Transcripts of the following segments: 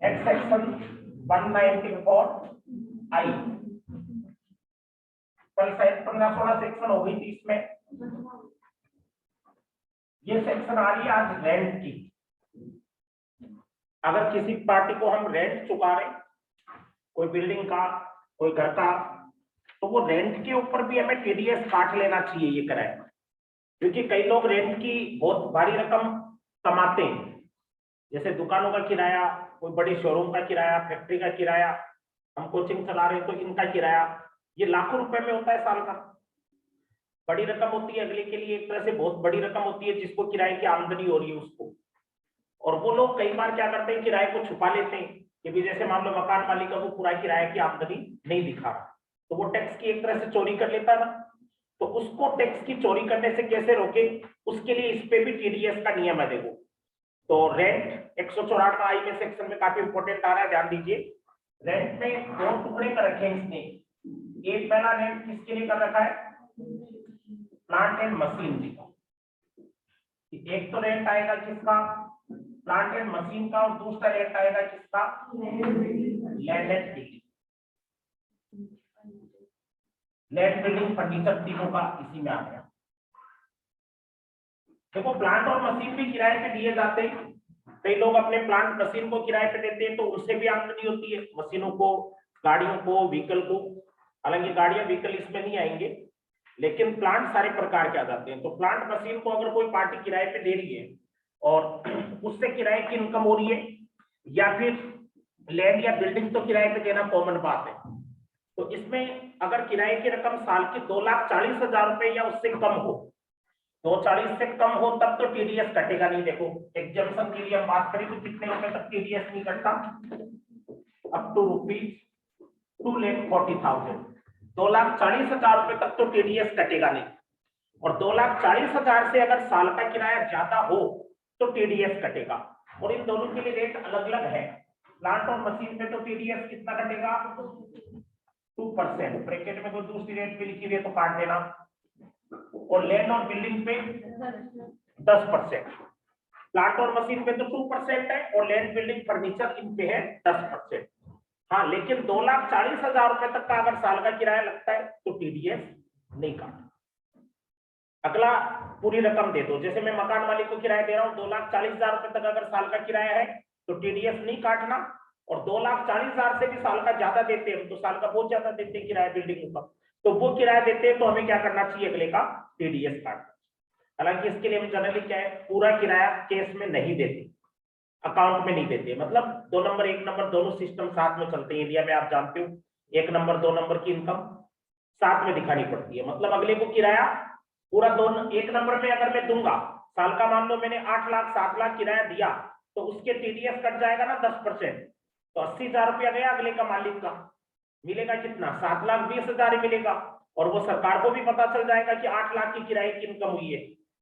Act section 194 आई, कल शायद 15-16 section हो गई थी इसमें। ये सेक्शन आ रही है आज रेंट की। अगर किसी पार्टी को हम रेंट चुका रहे, कोई बिल्डिंग का, कोई घर का, तो वो रेंट के ऊपर भी हमें टीडीएस काट लेना चाहिए ये किराया, क्योंकि कई लोग रेंट की बहुत भारी रकम कमाते हैं, जैसे दुकानों का किराया, कोई बड़ी शोरूम का किराया, फैक्ट्री का किराया, हम कोचिंग चला रहे हैं तो इनका किराया, ये लाखों रुपए में होता है साल का। बड़ी रकम होती है अगले के लिए, एक तरह से बहुत बड़ी रकम होती है जिसको किराए की आमदनी हो रही है उसको। और वो लोग कई बार क्या करते हैं, किराए को छुपा लेते हैं कि भी जैसे मान लो मकान मालिक का वो पूरा किराए की आमदनी नहीं दिखा रहा, तो वो टैक्स की एक तरह से चोरी कर लेता था। तो उसको टैक्स की चोरी करने से कैसे रोके, उसके लिए इस पे भी टीडीएस का नियम है। देखो, तो रेंट 164 आई में सेक्शन में काफी इंपॉर्टेंट आ रहा है, ध्यान दीजिए। रेंट में दो टुकड़े कर रखे हैं इसने। एक पहला रेंट किसके लिए कर रखा है, प्लांट एंड मशीनरी का। एक तो रेंट आएगा किसका, प्लांट एंड मशीन का, और दूसरा रेंट आएगा किसका, land and building. Land building furniture तीनों का इसी में आ गया। देखो, प्लांट और मशीन भी किराए पे दिए जाते हैं। कई लोग अपने प्लांट मशीन को किराए पे देते हैं तो उनसे भी आमदनी होती है, मशीनों को, गाड़ियों को, व्हीकल को। हालांकि गाड़ियां व्हीकल इसमें नहीं आएंगे, लेकिन प्लांट सारे प्रकार के आ जाते हैं। तो प्लांट मशीन को अगर कोई पार्टी किराए पे दे रही है और उससे किराए की इनकम हो रही है, या फिर लैंड या बिल्डिंग तो किराए पे देना कॉमन बात है, तो इसमें अगर किराए की रकम साल की 2,40,000 रुपए या उससे कम हो, 240 से कम हो तब तो टीडीएस कटेगा नहीं। देखो, एग्जाम्पशन के लिए हम बात करें तो कितने रुपए तक टीडीएस नहीं कटता, अप टू ₹2,40,000, 2,40,000 रुपए तक तो टीडीएस कटेगा नहीं। और 2,40,000 से अगर साल का किराया ज्यादा हो तो टीडीएस कटेगा। और इन दोनों के लिए रेट अलग अलग है। प्लांट और मशीन पे तो टीडीएस कितना कटेगा, 2%। ब्रैकेट में कोई दूसरी रेट पे लिखी हुई है तो काट देना। और लैंड और बिल्डिंग पे 10%। प्लांट और मशीन पे तो 2% है, और लैंड बिल्डिंग फर्नीचर इन पे है 10%। हाँ, लेकिन 2,40,000 रुपए तक का अगर साल का किराया लगता है तो टीडीएस नहीं काटता। अगला, पूरी रकम दे दो। जैसे मैं मकान मालिक को किराया दे रहा हूँ 2,40,000 रुपए तक अगर साल का किराया है तो टीडीएस नहीं काटना। और 2,40,000 से भी साल का ज्यादा देते हैं तो साल का बहुत ज्यादा देते हैं किराया बिल्डिंग का, तो वो किराया देते हैं तो हमें क्या करना चाहिए, अगले का टीडीएस काटना। हालांकि इसके लिए हम जनरली क्या है, पूरा किराया केस में नहीं देते, अकाउंट में नहीं देते। मतलब 2 नंबर 1 नंबर दोनों सिस्टम साथ में चलते हैं इंडिया में, आप जानते हो। 1 नंबर 2 नंबर की इनकम साथ में दिखानी पड़ती है। मतलब अगले को किराया पूरा 1 नंबर में अगर मैं दूंगा, साल का मान लो मैंने 8 लाख 7 लाख किराया दिया, तो उसके टीडीएस कट जाएगा ना 10%, तो 80,000 रुपया गया अगले का, मालिक का। मिलेगा कितना, 7,20,000 ही मिलेगा। और वो सरकार को भी पता चल जाएगा कि 8 लाख की किराए की इनकम हुई है,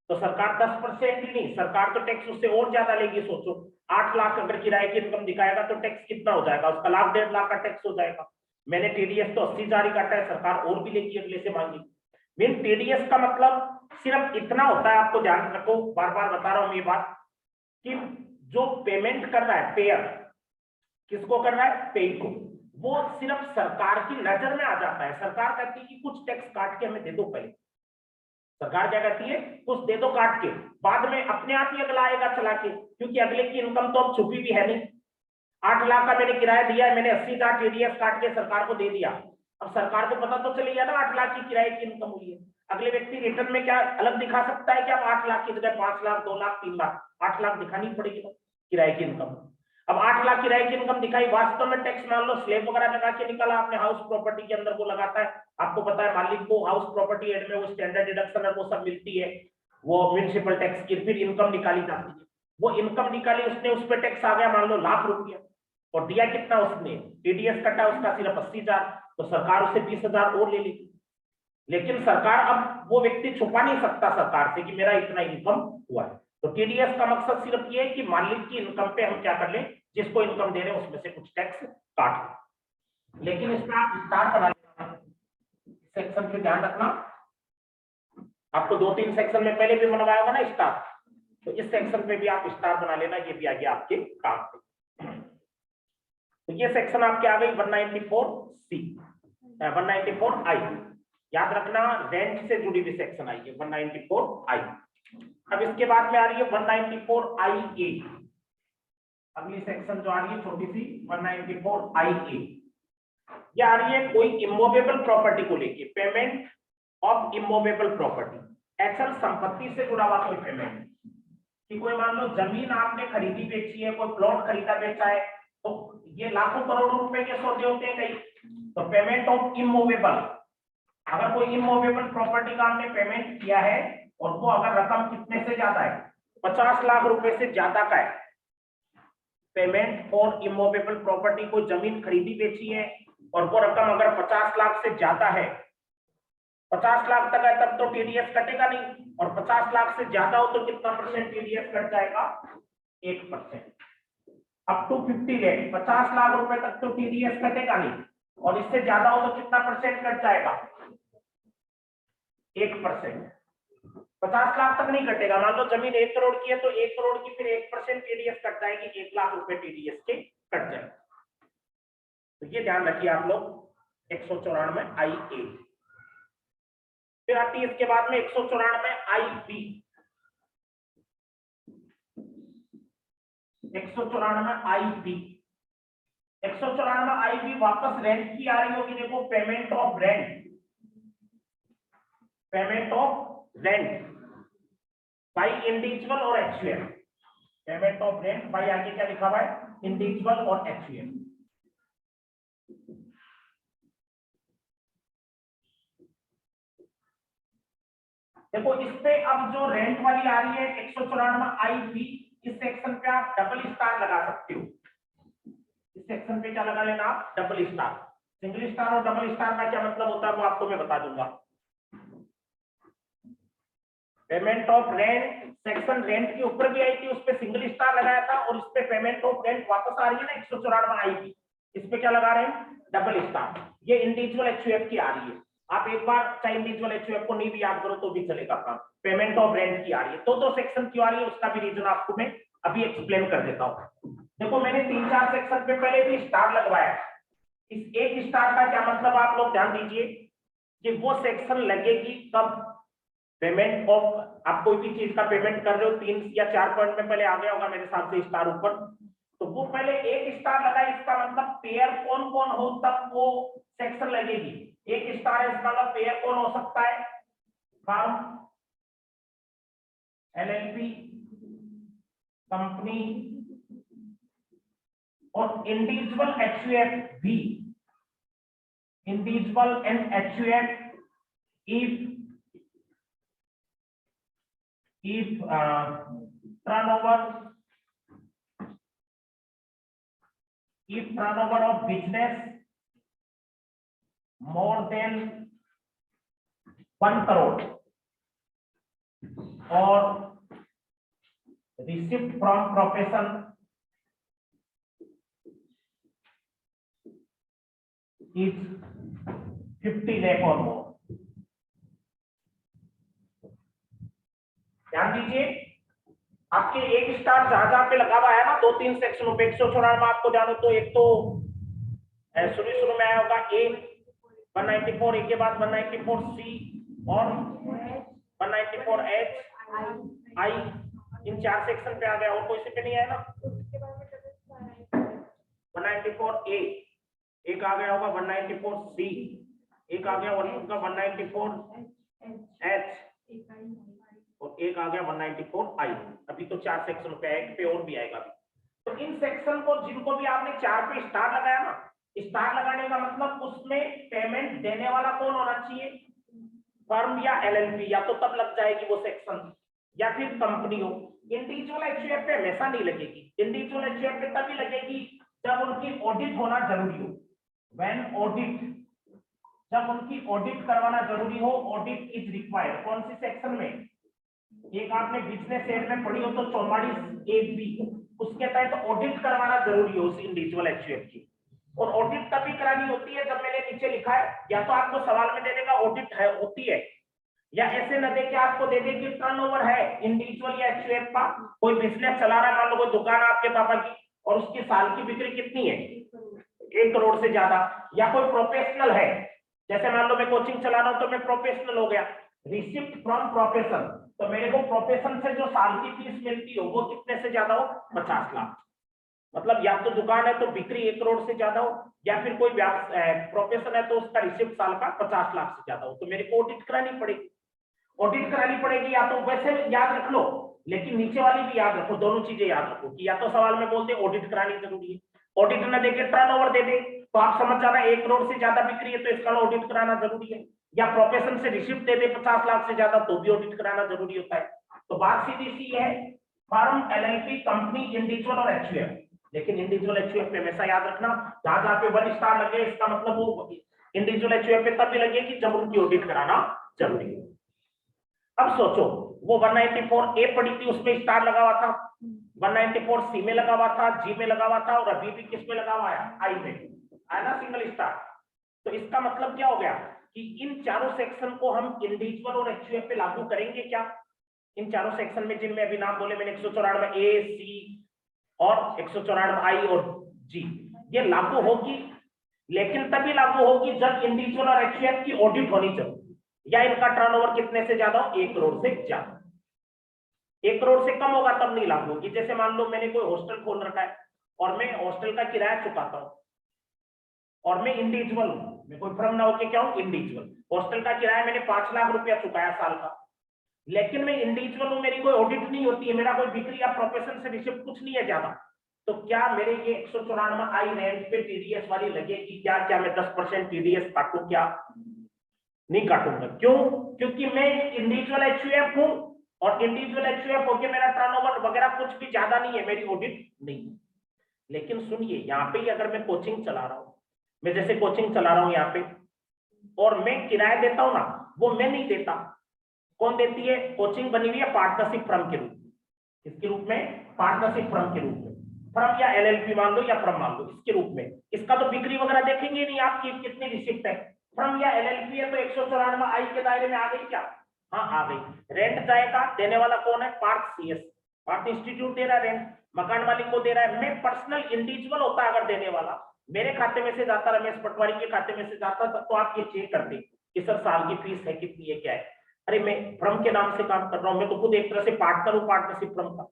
तो सरकार 10% ही नहीं, सरकार तो टैक्स उससे और ज्यादा लेगी। सोचो, 8 लाख अगर किराए की इनकम दिखाएगा तो टैक्स कितना हो जाएगा उसका, लाख 1.5 लाख का टैक्स हो जाएगा। मैंने टीडीएस तो 80,000 ही काटा है, सरकार और भी लेगी, अगले से मांगी। मीन टीडीएस का मतलब सिर्फ इतना होता है, आपको ध्यान रखो, बार बार बता रहा हूं ये बात, कि जो पेमेंट कर रहा है, पेयर किसको कर रहा है, पे को, वो सिर्फ सरकार की नजर में आ जाता है। सरकार कहती है कि कुछ टैक्स काट के हमें दे दो पहले। सरकार क्या कहती है, कुछ दे दो काट के, बाद में अपने आप ही अगला आएगा चला के, क्योंकि अगले की इनकम तो अब छुपी भी है नहीं। 8 लाख का मैंने किराया दिया है, मैंने 80,000 टीडीएस काट के सरकार को दे दिया। अब सरकार को पता तो चल गया ना 8 लाख की किराए की इनकम हुई है। अगले व्यक्ति रिटर्न में क्या अलग दिखा सकता है कि अब 8 लाख की जगह 5 लाख 2 लाख 3 लाख, 8 लाख दिखानी पड़ेगी ना किराए की इनकम। अब 8 लाख किराए की इनकम दिखाई, वास्तव में टैक्स मान लो स्लैब वगैरह लगा के निकाला आपने, हाउस प्रॉपर्टी के अंदर वो लगाता है। आपको पता है मालिक को हाउस प्रॉपर्टी एड में वो स्टैंडर्ड डिडक्शन और वो सब मिलती है, वो म्युनिसिपल टैक्स की, फिर इनकम निकाली जाती है। वो इनकम निकाली उसने, उस पर टैक्स आ गया मान लो लाख रुपया, और दिया कितना उसने, टीडीएस कटा उसका सिर्फ 80,000, तो सरकार उससे 20,000 और ले लेगी। लेकिन सरकार, अब वो व्यक्ति छुपा नहीं सकता सरकार से कि मेरा इतना इनकम हुआ है। तो टीडीएस का मकसद सिर्फ ये है कि मालिक की इनकम पे हम क्या कर लें, जिसको इनकम दे रहे हैं उसमें से कुछ टैक्स काट लें। लेकिन इसमें आप स्टार बना लेना, सेक्शन पे ध्यान रखना, आपको 2-3 सेक्शन में पहले भी बनवाया होगा ना स्टार, तो इस सेक्शन पे भी आप स्टार बना लेना, ये भी आ गया आपके काम पे। तो ये सेक्शन आपके आ गई 194C 194I। याद रखना रेंट से जुड़ी हुई सेक्शन आई है 194I। अब इसके बाद में आ रही है 194IA। अगली सेक्शन जो आ रही है छोटी सी 194IA। ये आ रही है कोई इमूवेबल प्रॉपर्टी को लेके, पेमेंट ऑफ इमूवेबल प्रॉपर्टी। अचल संपत्ति से जुड़ा हुआ कोई पेमेंट, कि कोई मान लो जमीन आपने खरीदी बेची है, कोई प्लॉट खरीदा बेचा है, तो ये लाखों करोड़ों रुपए के सौदे होते हैं कई। तो पेमेंट ऑफ इमूवेबल, अगर कोई इमूवेबल प्रॉपर्टी का आपने पेमेंट किया है और वो अगर रकम कितने से ज्यादा है, 50 लाख रुपए से ज्यादा का है, पेमेंट फॉर इमूवेबल प्रॉपर्टी, कोई जमीन खरीदी बेची है और वो रकम अगर 50 लाख से ज्यादा है, 50 लाख तक है तब तो टीडीएस कटेगा नहीं, और 50 लाख से ज्यादा हो तो कितना परसेंट टीडीएस कट जाएगा, 1%। अप टू 50 लाख, 50 लाख रुपए तक तो टीडीएस कटेगा नहीं, और इससे ज्यादा हो तो कितना परसेंट कट जाएगा, 1%। 50 लाख तक नहीं कटेगा, मान लो जमीन 1 करोड़ की है तो 1 करोड़ की फिर 1% टीडीएस कट जाएगी, 1 लाख रुपए टीडीएस के कट जाएंगे। तो ये ध्यान रखिए आप लोग 194IA। फिर आती है इसके बाद में 194IB। 194IB, 194IB वापस रेंट की आ रही होगी। देखो payment of rent, payment of rent by individual और actual. Payment of rent by आगे क्या लिखा हुआ है, इंडिविजुअल और एक्चुअल। देखो इस पे अब जो रेंट वाली आ रही है 194IB, इस सेक्शन पे आप डबल स्टार लगा सकते हो। इस सेक्शन पे क्या लगा लेना आप, डबल स्टार। सिंगल स्टार और डबल स्टार का क्या मतलब होता है वो आपको मैं बता दूंगा। Payment of rent section rent के ऊपर भी आई थी, उस पे सिंगल स्टार लगाया था, और इस पे पेमेंट ऑफ रेंट वापस आ रही है ना 194IB, इस पे क्या लगा रहे हैं, डबल स्टार। ये इंडिविजुअल एचयूएफ की आ रही है। आप एक बार चाहे इंडिविजुअल एचयूएफ को नहीं भी याद करो तो भी चलेगा काम। पेमेंट ऑफ रेंट की आ रही है, तो 2 सेक्शन क्यों आ रही है उसका भी रीजन आपको मैं अभी एक्सप्लेन कर देता हूं। देखो मैंने 3-4 सेक्शन पे पहले भी स्टार लगवाया। इस एक स्टार का क्या मतलब आप लोग ध्यान दीजिए कि वो सेक्शन लगेगी कब, पेमेंट ऑफ, आप कोई भी चीज का पेमेंट कर रहे हो 3 या 4 पॉइंट में पहले आ गया होगा मेरे साथ से स्टार ऊपर, तो वो पहले एक स्टार लगा, इसका मतलब पेयर कौन कौन हो तब वो सेक्शन लगेगी। एक स्टार है इसका मतलब पेयर कौन हो सकता है, फर्म, एलएलपी, कंपनी और इंडिविजुअल एचयूएफ भी। Individual and HUF if turnover of business more than 1 crore or receipt from profession is 50 lakh or more। ध्यान दीजिए आपके एक स्टार जहां पे लगा हुआ है ना 2-3 सेक्शनों पे 194 आपको जानो तो एक तो शुरू में आया होगा ए 194, एक के बाद 194C और 194H आई, इन 4 सेक्शन पे आ गया, और कोई से पे नहीं आया ना। 194A एक आ गया होगा, 194C एक आ गया उनका, 194H और एक आ गया 194I। अभी तो 4 सेक्शन पे, एक पे और भी आएगा। तो इन सेक्शन को जिनको भी आपने 4 पे स्टार लगाया ना, स्टार लगाने का मतलब उसमें पेमेंट देने वाला कौन होना चाहिए, फर्म या एलएलपी, या तो तब लग जाएगी वो सेक्शन, या फिर कंपनी हो। इंडिविजुअल एचयूएफ पे हमेशा नहीं लगेगी। इंडिविजुअल एचयूएफ पे तभी लगेगी जब उनकी ऑडिट होना जरूरी हो, व्हेन ऑडिट, जब उनकी ऑडिट करवाना जरूरी हो, ऑडिट इज रिक्वायर्ड। कौन सी सेक्शन में, एक आपने बिजनेस एड में पढ़ी हो तो 44A(b), उसके तहत ऑडिट करवाना जरूरी हो उस इंडिविजुअल एचयूएफ की। और ऑडिट तभी करानी होती है जब मैंने नीचे लिखा है, या तो आपको सवाल में दे देगा ऑडिट है होती है, या ऐसे न दे के आपको दे दे कि टर्नओवर है इंडिविजुअल या एचयूएफ का, कोई बिजनेस चला रहा है, मान लो कोई दुकान आपके पापा की और उसकी साल की बिक्री कितनी है 1 करोड़ से ज्यादा, या कोई प्रोफेशनल है, जैसे मान लो मैं कोचिंग चला रहा हूं तो मैं प्रोफेशनल हो गया, रिसिप्ट फ्रॉम प्रोफेशन, तो मेरे को प्रोफेशन से जो साल की फीस मिलती हो वो कितने से ज्यादा हो, 50 लाख। मतलब या तो दुकान है तो बिक्री 1 करोड़ से ज्यादा हो, या फिर कोई प्रोफेशन है तो उसका रिसिप्ट साल का 50 लाख से ज्यादा हो, तो मेरे को ऑडिट करानी पड़ेगी। ऑडिट करानी पड़ेगी, या तो वैसे याद रख लो, लेकिन नीचे वाली भी याद रखो, दोनों चीजें याद रखो कि या तो सवाल में बोलते ऑडिट करानी जरूरी है, ऑडिट न देके टर्नओवर दे दे तो आप समझ जाना 1 करोड़ से ज्यादा बिक्री है तो इसका ऑडिट कराना जरूरी है, या प्रोफेशन से रिसिप्ट दे दे 50 लाख से ज्यादा तो भी ऑडिट कराना जरूरी होता है। तो बात सीधी सी है, फर्म, एलएलपी, कंपनी, इंडिविजुअल और एचयूएफ। लेकिन इंडिविजुअल एचयूएफ पे हमेशा याद रखना, जहां जहां पे 1 स्टार लगे इसका मतलब वो इंडिविजुअल एचयूएफ पे तब भी लगेगी जब उनकी ऑडिट कराना जरूरी है। अब सोचो, वो 194 ए पड़ी थी, उसमें स्टार लगा हुआ था, 194 सी में लगा हुआ था, जी में लगा हुआ था, और अभी भी किस में लगा हुआ है, आई में है ना, सिंगल स्टार। तो इसका मतलब क्या हो गया कि इन चारों सेक्शन को हम इंडिविजुअल और एचयूएफ पे लागू करेंगे क्या? इन चारों सेक्शन में जिनमें अभी नाम बोले मैंने 194 ए, सी और 194 आई और जी, ये लागू होगी, लेकिन तभी लागू होगी जब इंडिविजुअल और एचयूएफ की ऑडिट होनी चाहिए, या इनका टर्नओवर कितने से ज्यादा हो, 1 करोड़ से ज्यादा। 1 करोड़ से कम होगा तब नहीं लागू होगी। जैसे मान लो मैंने कोई हॉस्टल खोल रखा है और मैं हॉस्टल का किराया चुकाता हूं, और मैं इंडिविजुअल हूं, मैं कोई फर्म ना होके क्या हूं, इंडिविजुअल, हॉस्टल का किराया मैंने 5 लाख रुपया चुकाया साल का, लेकिन मैं इंडिविजुअल हूं, मेरी कोई ऑडिट नहीं होती है, मेरा कोई बिक्री या प्रोफेशन से रिसिप्ट कुछ नहीं है ज्यादा, तो क्या मेरे ये 194 आई रेंट पे टीडीएस वाली लगेगी क्या? क्या मैं 10% टीडीएस काटूं क्या? नहीं काटूंगा। क्यों? क्योंकि मैं इंडिविजुअल एचयूएफ हूं, और इंडिविजुअल एचयूएफ होके मेरा टर्नओवर वगैरह कुछ भी ज्यादा नहीं है, मेरी ऑडिट नहीं है। लेकिन सुनिए, यहाँ पे अगर मैं कोचिंग चला रहा हूं, मैं जैसे कोचिंग चला रहा हूं यहाँ पे, और मैं किराया देता हूं ना, वो मैं नहीं देता, कौन देती है? कोचिंग बनी हुई है पार्टनरशिप फर्म के रूप में। किसके रूप में? पार्टनरशिप फर्म के रूप में। फर्म या एलएलपी मान लो या फर्म मान लो, इसके रूप में। इसका तो बिक्री वगैरह देखेंगे नहीं आपकी कितनी रिसिप्ट है। फर्म या एलएलपी है तो 194 आई के दायरे में आ गई क्या? हाँ आ गई। रेंट जाएगा, देने वाला कौन है? पार्थ सीएस, पार्थ इंस्टीट्यूट दे रहा है रेंट, मकान मालिक को दे रहा है। मैं पर्सनल इंडिविजुअल होता अगर देने वाला, मेरे खाते में से जाता, रमेश पटवारी के खाते में से जाता, तब तो आप ये चेक करते कि सर साल की फीस है कितनी है, क्या है। अरे मैं फर्म के नाम से काम कर रहा हूं, मैं तो खुद एक तरह से पार्टनर हूं पार्टनरशिप फर्म का,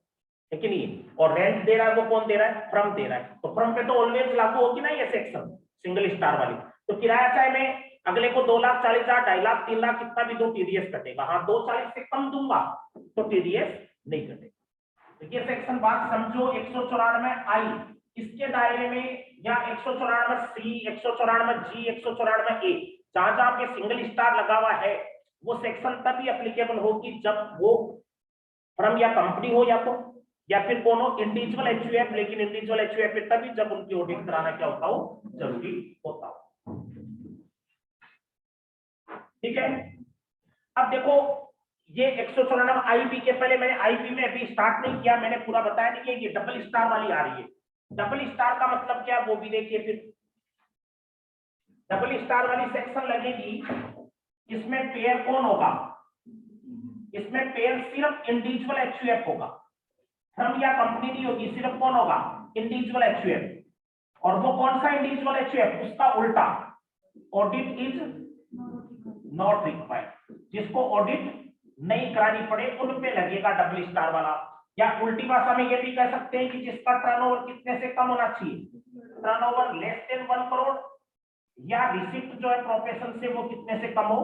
है कि नहीं? और रेंट दे रहा है वो कौन दे रहा है? फर्म दे रहा है। तो फर्म पे तो ऑलवेज लागू होगी ना ये सेक्शन, सिंगल स्टार वाली। तो किराया चाहे मैं अगले को 2,40,000, 2,50,000, 3 लाख कितना भी दो, टीडीएस कटेगा। हाँ 2,40 से कम दूंगा तो टीडीएस नहीं कटेगा। तो ये सेक्शन बात समझो। 194 आई इसके दायरे में, या 194 सी, 194 जी, 194 ए, जहां जहां पे सिंगल स्टार लगा हुआ है, वो सेक्शन तभी एप्लीकेबल होगी जब वो फर्म या कंपनी हो, या फिर कौन हो? Individual HUF. लेकिन इंडिविजुअल एचयूएफ में तभी जब उनकी ऑडिट कराना क्या होता हो? जरूरी होता हो। ठीक है। अब देखो, ये 194 आईपी के पहले मैंने आईपी में अभी स्टार्ट नहीं किया, मैंने पूरा बताया नहीं कि ये डबल स्टार वाली आ रही है। डबल स्टार का मतलब क्या, वो भी देखिए। फिर डबल स्टार वाली सेक्शन लगेगी, इसमें पेयर कौन होगा? इसमें पेयर सिर्फ इंडिविजुअल एचयूएफ होगा, फर्म या कंपनी नहीं होगी, सिर्फ कौन होगा? Individual HUF. और वो कौन सा इंडिविजुअल एचयूएफ? उसका उल्टा, ऑडिट इज नॉट रिक्वायर्ड, जिसको ऑडिट नहीं करानी पड़े उन पे लगेगा डबल स्टार वाला। या उल्टी भाषा में ये भी कह सकते हैं कि जिसका टर्नओवर कितने से कम होना चाहिए, टर्नओवर लेस देन 1 करोड़, या रिसिप्ट जो है प्रोफेशन से वो कितने से कम हो,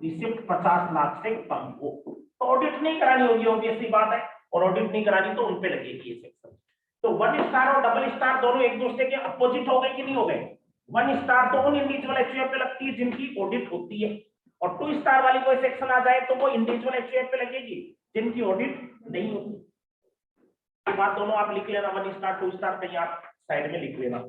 रिसिप्ट 50 लाख से कम हो। तो ऑडिट नहीं करानी होगी, ऑब्वियसली बात है, और ऑडिट नहीं करानी तो उनपे लगेगी ये सेक्शन। तो 1 स्टार और डबल स्टार दोनों एक दूसरे के अपोजिट हो गए कि नहीं हो गए? 1 स्टार तो उन इंडिविजुअल एचयूएफ पे लगती है जिनकी ऑडिट होती है, और 2 स्टार वाली कोई सेक्शन आ जाए तो वो इंडिविजुअल एचयूएफ पे लगेगी जिनकी ऑडिट नहीं होती। ये बात दोनों आप लिख लेना, 1 स्टार 2 स्टार कहीं आप साइड में लिख लेना।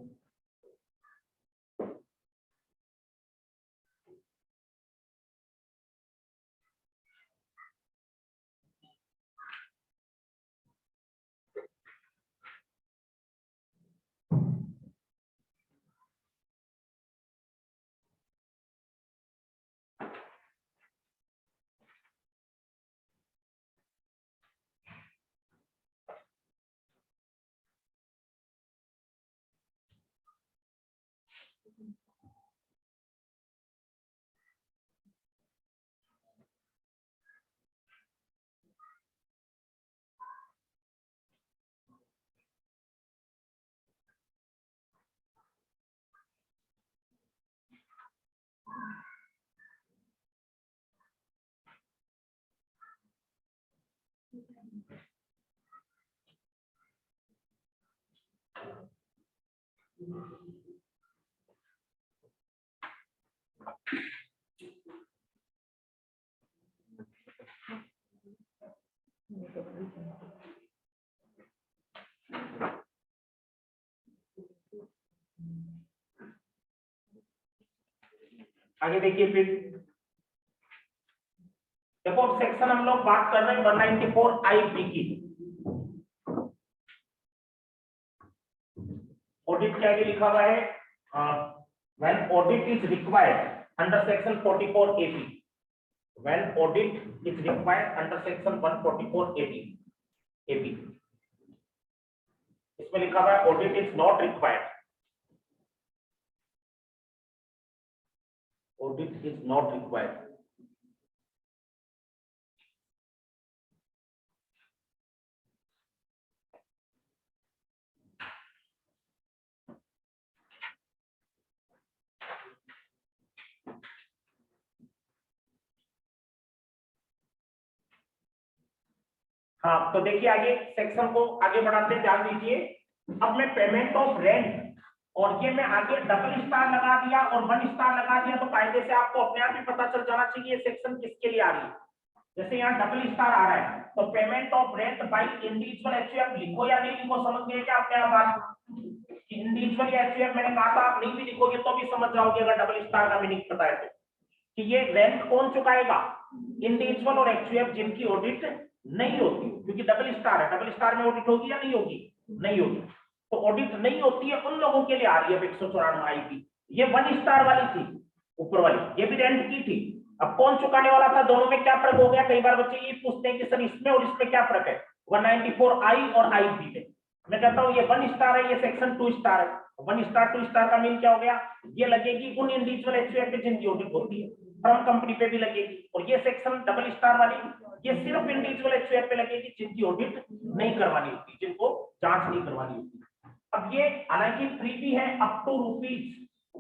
आगे देखिए फिर देखो सेक्शन हम लोग बात कर रहे हैं 194 आईपी की। ऑडिट क्या आगे लिखा हुआ है, when audit is required under section 44 AP, when audit is required under section 144 AP, इसमें लिखा हुआ है audit is not required, audit is not required. हाँ तो देखिए आगे सेक्शन को आगे बढ़ाते ध्यान दीजिए। अब मैं पेमेंट ऑफ रेंट और ये मैं आगे डबल स्टार लगा दिया और 1 स्टार लगा दिया तो कायदे से आपको अपने आप ही पता चल जाना चाहिए ये सेक्शन किसके लिए आ रही है। जैसे यहाँ डबल स्टार आ रहा है तो payment of rent by individual HUF लिखो या नहीं लिखो, समझ गए क्या अपने आप? इंडिविजुअल एचयूएफ मैंने कहा था आप नहीं भी लिखोगे तो भी समझ जाओगे अगर डबल स्टार का मीनिंग पता है तो, कि ये रेंट कौन चुकाएगा, इंडिविजुअल और एचयूएफ जिनकी ऑडिट नहीं होती, क्योंकि डबल स्टार है, डबल स्टार में ऑडिट होगी या नहीं होगी? नहीं होगी। तो ऑडिट नहीं होती है उन लोगों के लिए आ रही है 194 आईपी। ये 1 स्टार वाली थी ऊपर वाली, ये भी रेंट की थी। अब कौन चुकाने वाला था, दोनों में क्या फर्क हो गया? कई बार बच्चे ये पूछते हैं कि सर इसमें और इसमें क्या फर्क है 194 आई और आईपी में। मैं कहता हूँ ये 1 स्टार है, ये सेक्शन 2 स्टार है। 1 स्टार 2 स्टार का मीन क्या हो गया? ये लगेगी उन इंडिविजुअल एचयूएफ पे जिनकी ऑडिट होती है, फर्म कंपनी पे भी लगेगी। और ये सेक्शन डबल स्टार वाली ये सिर्फ इंडिविजुअल एचयूएफ पे लगेगी जिनकी ऑडिट नहीं करवानी होती, जिनको जांच नहीं करवानी होती। अब ये हालांकि फ्री भी है अप टू रुपीज,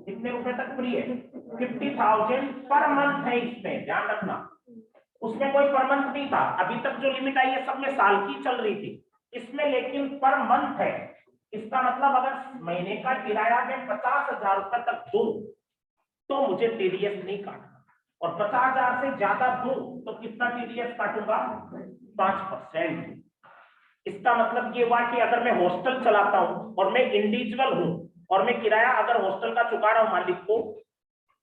कितने रुपए तक फ्री है? 50,000 पर मंथ है, इसमें ध्यान रखना। उसमें कोई पर मंथ नहीं था, अभी तक जो लिमिट आई है सब में साल की चल रही थी, इसमें लेकिन पर मंथ है। इसका मतलब अगर महीने का किराया में 50,000 रुपए तक दूं तो मुझे टीडीएस नहीं काटना, और 50,000 से ज्यादा दूं तो कितना टीडीएस काटूंगा? 5%। इसका मतलब ये हुआ कि अगर मैं हॉस्टल चलाता हूं और मैं इंडिविजुअल हूं और मैं किराया अगर हॉस्टल का चुका रहा हूं मालिक को,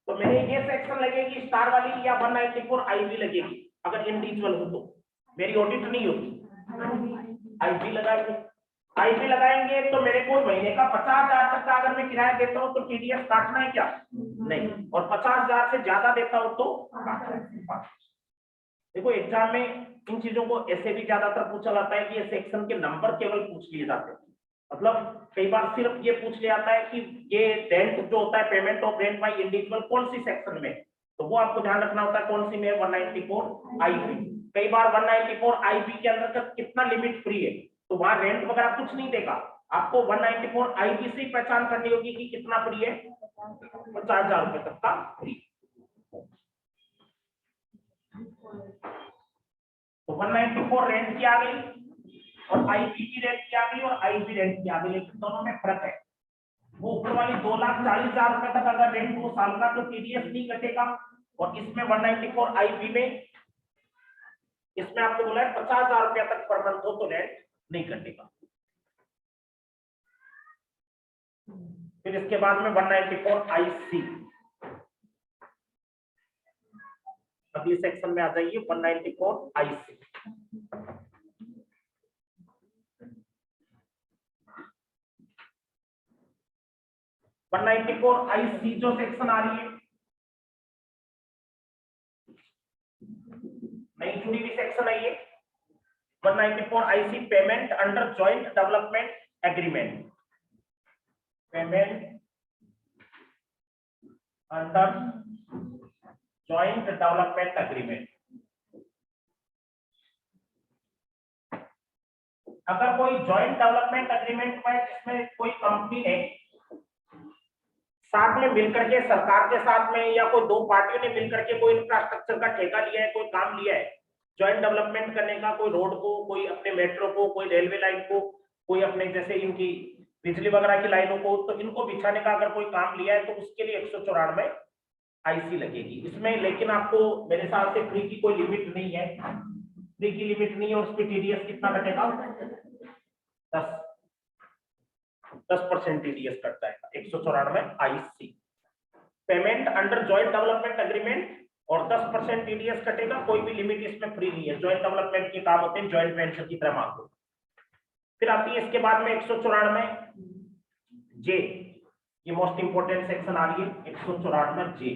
तो मेरे ये सेक्शन लगेगी स्टार वाली या 194 आईबी लगेगी। अगर इंडिविजुअल हूं तो मेरी ऑडिट नहीं होती, आईबी लगाएंगे। आईबी लगाएंगे तो मेरे को महीने का 50,000 तक का अगर मैं किराया देता हूं तो टीडीएस काटना है क्या? नहीं। और 50,000 से ज्यादा देता हूं तो देखो एग्जाम में इन चीजों को ऐसे भी ज्यादातर पूछा जाता है कि ये सेक्शन के नंबर केवल पूछ लिए जाते हैं। मतलब कई बार सिर्फ ये पूछ लिया जाता है कि ये रेंट जो होता है payment of rent by individual कौन सी सेक्शन में, तो वो आपको ध्यान रखना होता है कौन सी में, 194 आईपी। कई बार 194 आईपी के अंदर का कितना लिमिट फ्री है, तो वहां रेंट वगैरह कुछ नहीं देगा, आपको 194 आईपी से ही पहचान करनी होगी कि कितना फ्री है, 50,000 रुपए तक का फ्री। तो 194 रेंट की आ गई और आईपी की रेंट की आ गई और आईपी रेंट की आ गई, लेकिन दोनों में फर्क है। वो ऊपर वाली 2,40,000 रुपए तक अगर रेंट 2 साल का तो टीडीएस नहीं कटेगा, और इसमें 194 आईपी में इसमें आपको बोला है 50,000 रुपया तक पर मंथ हो तो रेंट नहीं कटेगा। फिर इसके बाद में 194 आईसी, अगले सेक्शन में आ जाइए 194 आईसी। आईसी जो सेक्शन आ रही है नई जुड़ी हुई सेक्शन है ये 194 IC, payment under joint development agreement. Payment under joint development agreement. अगर कोई जॉइंट डेवलपमेंट एग्रीमेंट में जिसमें कोई कंपनी ने साथ में मिलकर के सरकार के साथ में या कोई दो पार्टियों ने मिलकर के कोई इंफ्रास्ट्रक्चर का ठेका लिया है, कोई काम लिया है जॉइंट डेवलपमेंट करने का, कोई रोड को, कोई अपने मेट्रो को, कोई रेलवे लाइन को, कोई अपने जैसे इनकी बिजली वगैरह की लाइनों को, तो इनको बिछाने का अगर कोई काम लिया है तो उसके लिए 194 आईसी लगेगी इसमें। लेकिन आपको मेरे हिसाब से फ्री की कोई लिमिट नहीं है, फ्री की लिमिट नहीं है। और उसमें टीडीएस कितना कटेगा? 10% टीडीएस कटता है, 194 IC. Payment under joint development agreement और 10% टीडीएस कटेगा। कोई भी लिमिट इसमें फ्री नहीं है। जॉइंट डेवलपमेंट के काम होते हैं जॉइंट वेंचर की तरह मांगो। फिर आती है इसके बाद में 194 जे, ये मोस्ट इंपोर्टेंट सेक्शन आ रही है 194 जे,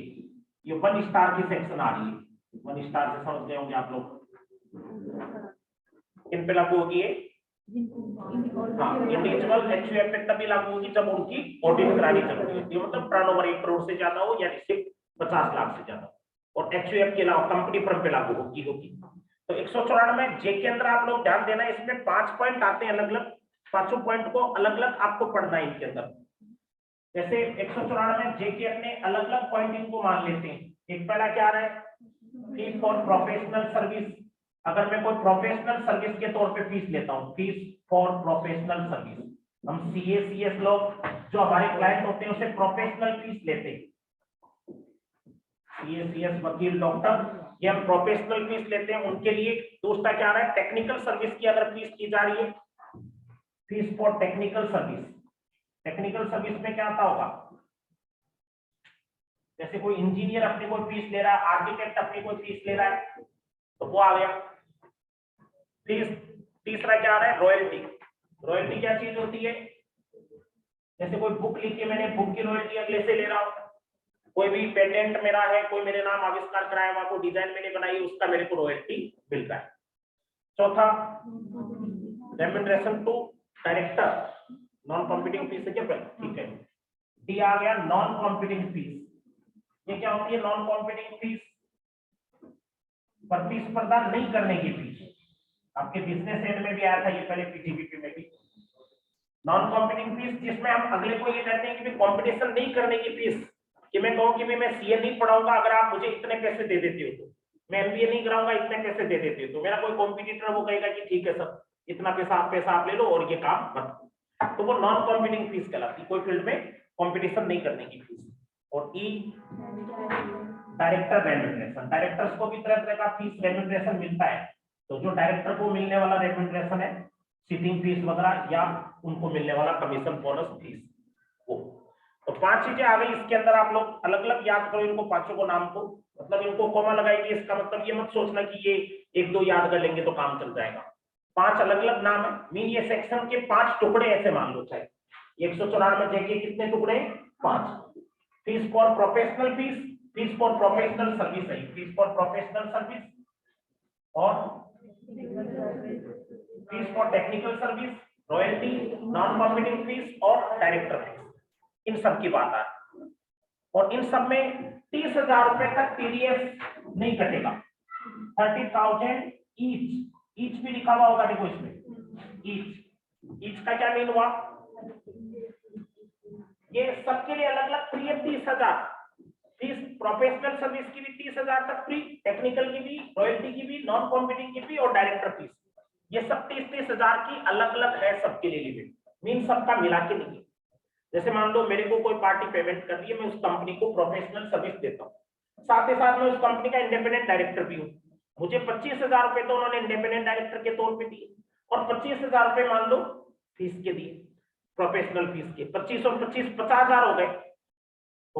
ये 1 स्टार की सेक्शन आ रही है। 1 स्टार से समझ गए होंगे आप लोग। किन पे लागू होगी ये? इंडिविजुअल एचयूएफ पे तभी लागू होगी जब उनकी ऑडिट करानी जरूरी होती है, मतलब टर्नओवर 1 करोड़ से ज्यादा हो या रिसिप्ट 50 लाख से ज्यादा, और एचयूएफ के अलावा कंपनी फर्म पे लागू होगी। तो 194 जे के अंदर आप लोग ध्यान देना, इसमें 5 पॉइंट आते हैं अलग अलग, पांचों पॉइंट को अलग अलग आपको पढ़ना है इनके अंदर। जैसे 194 जे के अपने अलग अलग पॉइंट इनको मान लेते हैं। एक पहला क्या रहा है? Fees for professional service. अगर मैं कोई प्रोफेशनल सर्विस के तौर पे फीस लेता हूँ, फीस फॉर प्रोफेशनल सर्विस, हम सीए सीएस लोग जो हमारे क्लाइंट होते हैं उसे प्रोफेशनल फीस लेते हैं। सीए सीएस वकील डॉक्टर, ये हम प्रोफेशनल फीस लेते हैं उनके लिए। दूसरा क्या रहा है? टेक्निकल सर्विस की अगर फीस की जा रही है, fees for technical service. Technical service में क्या आता होगा? जैसे कोई इंजीनियर अपनी कोई फीस ले रहा है, आर्किटेक्ट अपनी कोई फीस ले रहा है, तो वो आ गया फीस। तीसरा क्या आ रहा है? रॉयल्टी। रॉयल्टी क्या चीज होती है? जैसे कोई बुक लिखी, मैंने बुक की रॉयल्टी अगले से ले रहा हूं। कोई भी पेटेंट मेरा है, कोई मेरे नाम आविष्कार कराया हुआ, कोई डिजाइन मैंने बनाई, उसका मेरे को रॉयल्टी मिल रहा है। चौथा remuneration to director, non competing fees है क्या? ठीक है। डी आ गया नॉन कॉम्पिटिंग फीस। ये क्या होती है? नॉन कॉम्पिटिंग फीस, प्रतिस्पर्धा नहीं करने की फीस। आपके बिजनेस एड में भी आया था ये पहले, पीटीबीपी में भी। नॉन कॉम्पिटिंग फीस जिसमें हम अगले को ये कहते हैं कि कंपटीशन नहीं करने की फीस, कि मैं कहूं कि मैं सीए नहीं पढ़ाऊंगा, अगर आप मुझे इतने पैसे दे देते हो तो, मैं एमबीए नहीं कराऊंगा, इतने पैसे दे देते हो तो, मेरा कोई कॉम्पिटिटर वो कहेगा कि ठीक है सर, इतना पैसा आप ले लो और ये काम मत, तो वो नॉन कॉम्पिटिंग फीस कहलाती है, कोई फील्ड में कॉम्पिटिशन नहीं करने की फीस। और ई डायरेक्टर रेम्यूनरेशन, डायरेक्टर्स को भी तरह तरह का फीस रेम्यूनरेशन मिलता है। तो जो डायरेक्टर को मिलने वाला रेम्यूनरेशन है, सिटिंग फीस वगैरह, या उनको मिलने वाला कमीशन बोनस फीस, वो। तो 5 चीजें आ गई इसके अंदर। आप लोग अलग अलग याद करो इनको, पांचों को नाम को, मतलब इनको कोमा लगाएंगे, इसका मतलब ये मत सोचना कि ये 1-2 याद कर लेंगे तो काम चल जाएगा। 5 अलग अलग नाम है। मीन ये सेक्शन के 5 टुकड़े ऐसे मान लो, चाहे 194 जे के कितने टुकड़े? 5। Fees for professional fees, fees for professional service है, फीस फॉर प्रोफेशनल सर्विस, और fees for technical service, royalty, non competing fees और डायरेक्टर फीस, इन सब की बात है। और इन सब में 30,000 रुपए तक टीडीएस नहीं कटेगा। 30,000 ईच भी लिखा हुआ होगा, देखो इसमें ईच का क्या मीन हुआ? ये सबके लिए अलग अलग फ्री है। 30,000 फीस, प्रोफेशनल सर्विस की भी 30,000 तक फ्री, टेक्निकल की भी, रॉयल्टी की भी, नॉन कॉम्पिटिंग की भी और डायरेक्टर फीस, ये सब 30,000 की अलग अलग है सबके लिए लिमिट। मीन सबका मिला के नहीं। जैसे मान लो मेरे को कोई पार्टी पेमेंट कर रही है, मैं उस कंपनी को प्रोफेशनल सर्विस देता हूँ, साथ ही साथ मैं उस कंपनी का इंडिपेंडेंट डायरेक्टर भी हूँ। मुझे 25,000 रुपए तो उन्होंने इंडिपेंडेंट डायरेक्टर के तौर पे दिए, और 25,000 रुपए मान लो फीस के दिए, प्रोफेशनल फीस के। 25 और 25 50,000 हो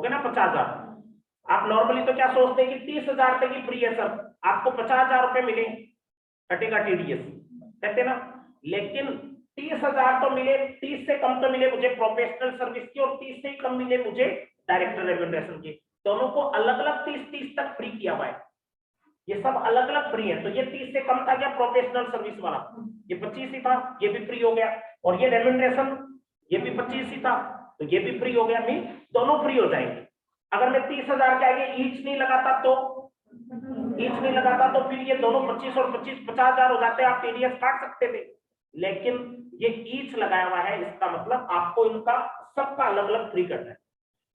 गए ना, 50,000। आप नॉर्मली तो क्या सोचते हैं कि 30,000 तक ही फ्री है सर, आपको 50,000 रुपए मिले, कटेगा टीडीएस, कहते ना। लेकिन 30,000 तो मिले, 30 से कम तो मिले मुझे प्रोफेशनल सर्विस की, और 30 से ही कम मिले मुझे डायरेक्टर रेम्यूनरेशन की। दोनों को अलग अलग 30-30 तक फ्री किया हुआ है, ये सब अलग अलग फ्री है। तो ये 30 से कम था क्या प्रोफेशनल सर्विस वाला, ये 25 ही था, ये भी फ्री हो गया। और ये रेम्यूनरेशन, ये भी 25 ही था, तो ये भी फ्री हो गया। मीन दोनों फ्री हो जाएंगे। अगर मैं 30,000 के आगे ईच नहीं लगाता तो फिर ये दोनों 25 और 25 50,000 हो जाते, आप टीडीएस काट सकते थे। लेकिन ये ईच लगाया हुआ है, इसका मतलब आपको इनका सबका अलग अलग फ्री करना है।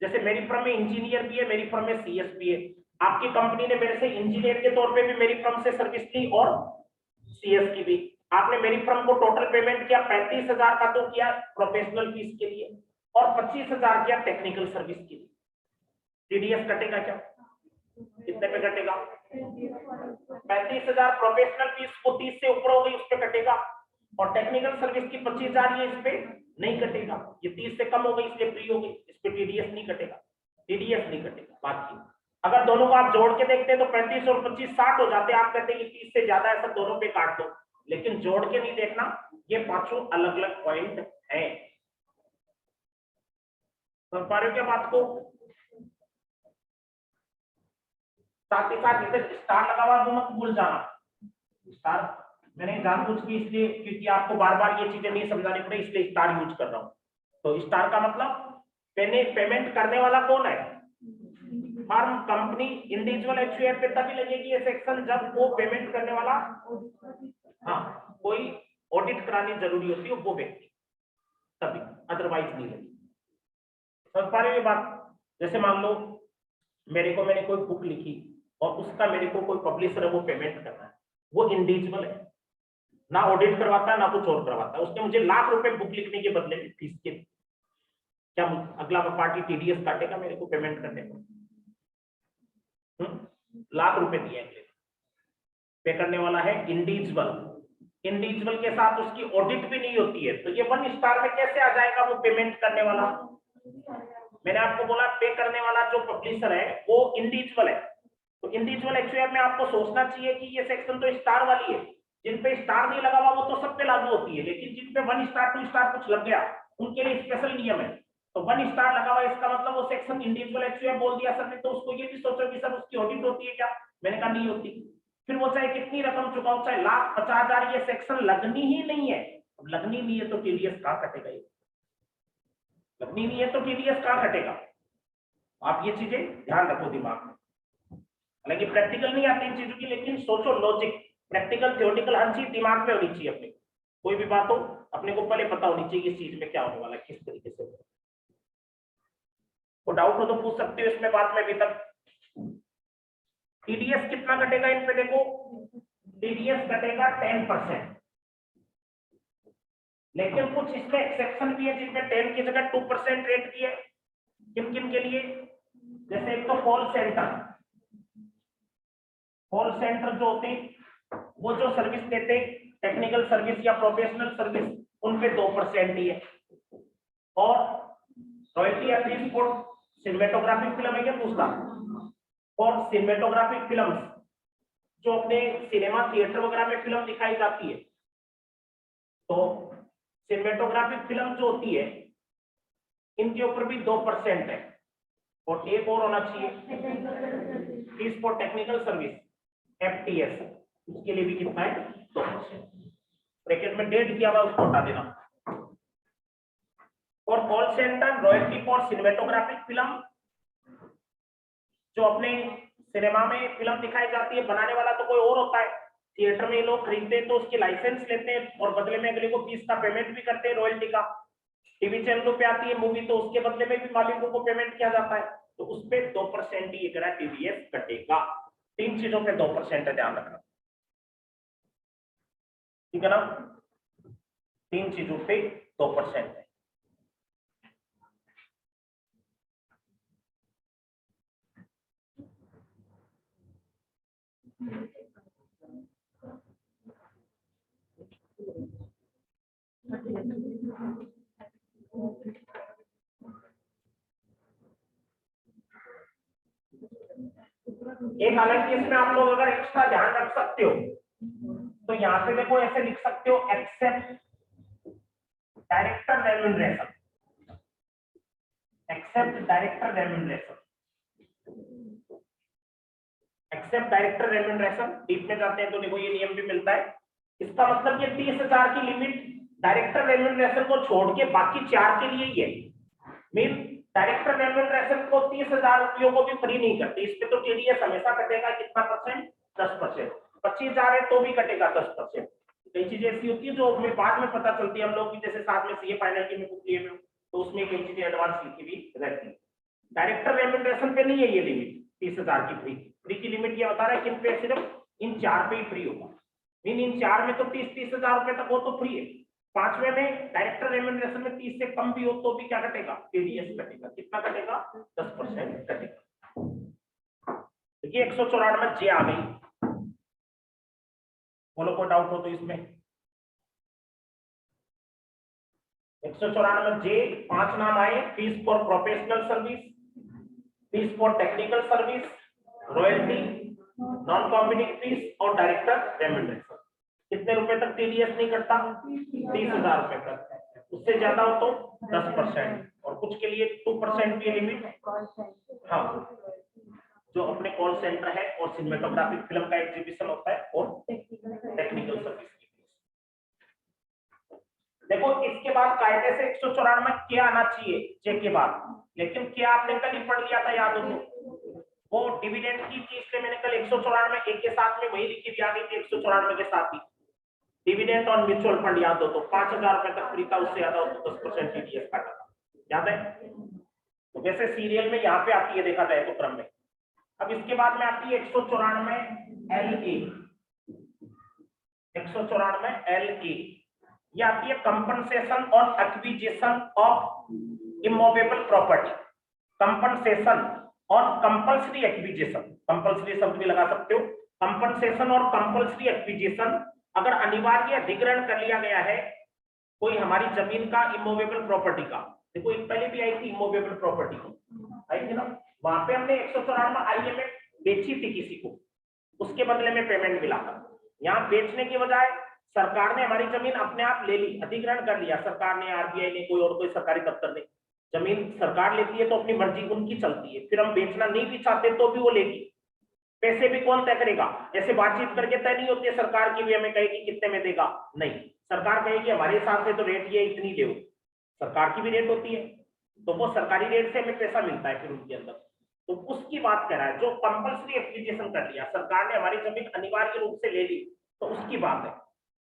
जैसे मेरी फर्म में इंजीनियर भी है, मेरी फर्म में सीएस भी है। आपकी कंपनी ने मेरे से इंजीनियर के तौर पे भी मेरी फर्म से सर्विस ली और सीएस की भी। आपने मेरी फर्म को टोटल पेमेंट किया 35,000 का, तो किया प्रोफेशनल फीस के लिए और 25,000 किया टेक्निकल सर्विस के लिए। टीडीएस कटेगा क्या? कितने पे कटेगा? 35,000 प्रोफेशनल फीस को 30 से ऊपर हो गई उस पर कटेगा, और टेक्निकल सर्विस की 25,000 ये इस पे नहीं कटेगा। ये 30 से कम हो गई इसलिए फ्री हो गई, इस पे टीडीएस नहीं कटेगा। टीडीएस नहीं कटेगा। बाकी अगर दोनों को आप जोड़ के देखते हैं तो 35 और 25 60 हो जाते हैं। आप कहते हैं कि 30 से ज्यादा है, सब दोनों पे काट दो, लेकिन जोड़ के नहीं देखना। ये पांचों अलग अलग पॉइंट है। समझ पा रहे हो क्या बात को? साथ ही साथ इधर स्टार लगा हुआ तो मत भूल जाना। स्टार मैंने जानबूझ के इसलिए, क्योंकि आपको बार बार ये चीजें नहीं समझानी पड़े, इसलिए स्टार यूज कर रहा हूं। तो स्टार का मतलब पेमेंट करने वाला कौन है? फर्म, कंपनी, इंडिविजुअल एचयूएफ पे तभी लगेगी ये सेक्शन जब वो पेमेंट करने वाला, हाँ, कोई ऑडिट करानी जरूरी होती है वो व्यक्ति, तभी, अदरवाइज नहीं लगेगी। समझ पा रहे हो ये बात? जैसे मान लो मैंने कोई बुक लिखी और उसका मेरे को कोई पब्लिशर है वो पेमेंट करना है, वो इंडिविजुअल है, ना ऑडिट करवाता है ना कुछ और करवाता है। उसने मुझे लाख रुपए बुक लिखने के बदले में फीस के, क्या अगला पार्टी टीडीएस काटेगा मेरे को पेमेंट करने को? लाख रुपए दिए अगले, पे करने वाला है इंडिविजुअल के साथ उसकी ऑडिट भी नहीं होती है, तो ये 1 स्टार में कैसे आ जाएगा वो पेमेंट करने वाला? मैंने आपको बोला पे करने वाला जो पब्लिशर है वो इंडिविजुअल है, तो इंडिविजुअल एचयूएफ में आपको सोचना चाहिए कि ये सेक्शन तो स्टार वाली है। जिन पे स्टार नहीं लगा हुआ वो तो सब पे लागू होती है, लेकिन जिन पे 1 स्टार 2 स्टार कुछ लग गया उनके लिए स्पेशल नियम है। तो 1 स्टार लगा हुआ, इसका मतलब वो सेक्शन इंडिविजुअल एचयूएफ बोल दिया सर ने, तो उसको ये भी सोचो कि सर उसकी ऑडिट होती है क्या? मैंने कहा नहीं होती। फिर वो चाहे कितनी रकम चुकाओ, चाहे 1,50,000, ये सेक्शन लगनी ही नहीं है। अब लगनी नहीं है तो टीडीएस कहां कटेगा? ये लगनी नहीं है तो टीडीएस कहां कटेगा? आप ये चीजें ध्यान रखो दिमाग में। हालांकि प्रैक्टिकल नहीं आती इन चीजों की, लेकिन सोचो, लॉजिक, प्रैक्टिकल थियोरेटिकल हर चीज दिमाग में होनी चाहिए। अपने कोई भी बात हो अपने को पहले पता होनी चाहिए कि इस चीज में क्या होने वाला है, किस तरीके से। तो डाउट हो तो पूछ सकते हो इसमें बात में। अभी तक टीडीएस कितना कटेगा इन पे देखो, टीडीएस कटेगा 10%, लेकिन कुछ इसमें एक्सेप्शन भी है जिनमें 10 की जगह 2% रेट की है। किन किन के लिए? जैसे एक तो कॉल सेंटर जो होते हैं वो जो सर्विस देते हैं, टेक्निकल सर्विस या प्रोफेशनल सर्विस, उन पे 2% ही है। और रॉयल्टी या फीस फॉर सिनेमेटोग्राफिक फिल्म है क्या पूछता? और सिनेमेटोग्राफिक फिल्म्स जो अपने सिनेमा थिएटर वगैरह में फिल्म दिखाई जाती है, तो सिनेमेटोग्राफिक फिल्म जो होती है इनके ऊपर भी 2% है। और एक और होना चाहिए, fees for technical service, FTS, उसके लिए भी कितना है? 2%। ब्रैकेट में डेट किया हुआ उसको हटा देना। और call centre, royalty for cinematographic film, जो अपने सिनेमा में फिल्म दिखाई जाती है, बनाने वाला तो कोई और होता है, थिएटर में लोग खरीदते हैं तो उसकी लाइसेंस लेते हैं और बदले में अगले को फीस का पेमेंट भी करते हैं, रॉयल्टी का। टीवी चैनलों पे आती है मूवी तो उसके बदले में भी मालिकों को पेमेंट किया जाता है, तो उस पे 2% ही करा टीडीएस कटेगा। 3 चीजों पे 2% है, ध्यान रखना, ठीक है ना? 3 चीजों पे 2% है। एक हालांकि इसमें आप लोग अगर एक्स्ट्रा ध्यान रख सकते हो तो यहां पे देखो ऐसे लिख सकते हो, except director remuneration, except director remuneration, except director remuneration. Deep में जाते हैं तो देखो ये नियम भी मिलता है। इसका मतलब ये 30,000 की लिमिट डायरेक्टर रेम्यूनरेशन को छोड़ के बाकी 4 के लिए ही है। मीन डायरेक्टर रेम्यूनरेशन को 30,000 रुपयों को भी फ्री नहीं करती, इस पे तो टीडीएस हमेशा कटेगा। कितना परसेंट? 10%। 25,000 है तो भी कटेगा 10%। कई चीजें ऐसी होती है जो हमें बाद में पता चलती है हम लोग की, जैसे साथ में सीए फाइनल की में बुक लिए में, तो उसमें कई चीजें एडवांस लिखी भी रहती है। डायरेक्टर रेम्यूनरेशन पे नहीं है ये लिमिट 30,000 की फ्री की लिमिट ये बता रहा है किन पे? सिर्फ इन 4 पे ही फ्री होगा। इन 4 में तो 30,000 रुपए तक वो तो फ्री है। 5वें में डायरेक्टर रेम्यूनरेशन में 30 से कम भी हो तो भी क्या कटेगा? टीडीएस कटेगा। कितना कटेगा? 10% कटेगा। देखिए 194 जे आ गई। बोलो कोई डाउट हो तो इसमें। 194 जे 5 नाम आए। Fees for professional service, fees for technical service, royalty, non competing fees और डायरेक्टर रेम्यूनरेशन। कितने रुपए तक टीडीएस नहीं कटता? 30,000 रुपए तक। उससे ज्यादा हो तो 10%, और कुछ के लिए 2% की लिमिट। हाँ, जो अपने कॉल सेंटर है और सिनेमेटोग्राफिक फिल्म का एग्जीबिशन होता है और टेक्निकल सर्विस की फीस। देखो इसके बाद कायदे से 194 क्या आना चाहिए जे के बाद, लेकिन क्या आपने कल ही पढ़ लिया था, याद हो तो? वो डिविडेंड की थी, इसलिए मैंने कल 194 एक के साथ में वही लिखी भी आ गई थी 194 के साथ ही। डिविडेंड और म्यूचुअल फंड याद हो तो 5,000 रुपए तक फ्री था, उससे ज्यादा हो तो 10% टीडीएस काटा था, याद है? तो वैसे सीरियल में यहाँ पे आती है, देखा जाए तो क्रम में। अब इसके बाद में आती है 194 LA। 194 LA ये आती है compensation on acquisition of immovable property. Compensation on compulsory acquisition, compulsory शब्द भी लगा सकते हो। कंपनसेशन और कंपल्सरी एक्विजिशन, अगर अनिवार्य अधिग्रहण कर लिया गया है कोई हमारी जमीन का इमूवेबल प्रॉपर्टी का। देखो एक पहले भी आई थी इमूवेबल प्रॉपर्टी आई थी ना, वहां पे हमने 194 आईएमएफ बेची थी किसी को, उसके बदले में पेमेंट मिला था। यहाँ बेचने की बजाय सरकार ने हमारी जमीन अपने आप ले ली, अधिग्रहण कर लिया सरकार ने, आरबीआई ने, कोई और कोई सरकारी दफ्तर ने। जमीन सरकार लेती है तो अपनी मर्जी उनकी चलती है, फिर हम बेचना नहीं भी चाहते तो भी वो लेगी। पैसे भी कौन तय करेगा? ऐसे बातचीत करके तय नहीं होती है सरकार की भी, हमें कहेगी कितने में देगा, नहीं, सरकार कहेगी हमारे हिसाब से तो रेट ये इतनी दो, सरकार की भी रेट होती है, तो वो सरकारी रेट से हमें पैसा मिलता है फिर उनके अंदर। तो उसकी बात कर रहा है, जो कंपल्सरी एक्विजिशन कर लिया सरकार ने, हमारी जमीन अनिवार्य रूप से ले ली, तो उसकी बात है।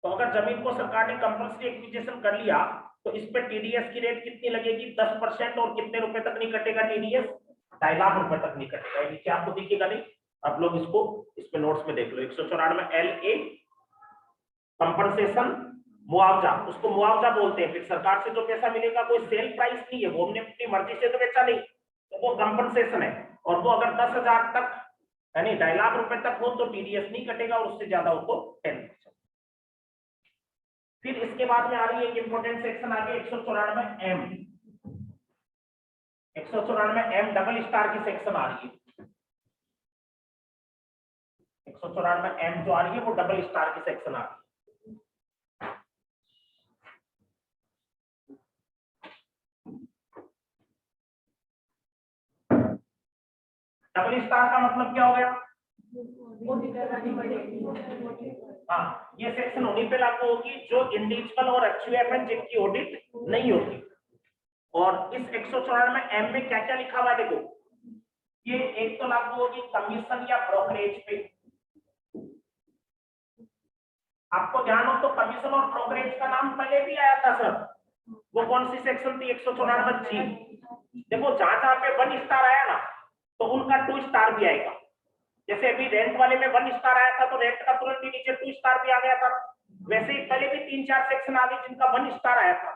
तो अगर जमीन को सरकार ने कंपल्सरी एक्विजिशन कर लिया तो इस पे टीडीएस की रेट कितनी लगेगी? 10%। और कितने रुपए तक नहीं कटेगा टीडीएस? 2.5 लाख रुपए तक नहीं कटेगा। ये नीचे आपको दिखेगा नहीं, आप लोग इसको इसमें नोट्स में देख लो। 194 LA कंपनसेशन, मुआवजा, उसको मुआवजा बोलते हैं। फिर सरकार से जो पैसा मिलेगा कोई सेल प्राइस नहीं है, वो हमने अपनी मर्जी से तो बेचा नहीं, तो वो कंपनसेशन है। और वो अगर 10,000 तक यानी 2.5 लाख रुपए तक हो तो टीडीएस नहीं कटेगा, और उससे ज्यादा हो तो 10%। फिर इसके बाद में आ रही है एक इंपोर्टेंट सेक्शन आगे 194M। 194M डबल स्टार की सेक्शन आ रही है। 194M जो आ रही है वो डबल स्टार की सेक्शन आ रही है। डबल स्टार का मतलब क्या हो गया? हाँ, ये सेक्शन उन्हीं पे लागू होगी जो इंडिविजुअल और एचयूएफ है जिनकी ऑडिट नहीं होती। और इस 194M में क्या क्या लिखा हुआ है देखो, ये एक तो लागू होगी कमीशन या ब्रोकरेज पे। आपको ध्यान हो तो कमीशन और ब्रोकरेज का नाम पहले भी आया था सर, वो कौन सी सेक्शन थी? 194G। देखो जहां जहां पे 1 स्टार आया ना तो उनका 2 स्टार भी आएगा। जैसे अभी रेंट वाले में 1 स्टार आया था तो रेंट का तुरंत ही नीचे 2 स्टार भी आ गया था। वैसे ही पहले भी 3-4 सेक्शन आ गए जिनका 1 स्टार आया था।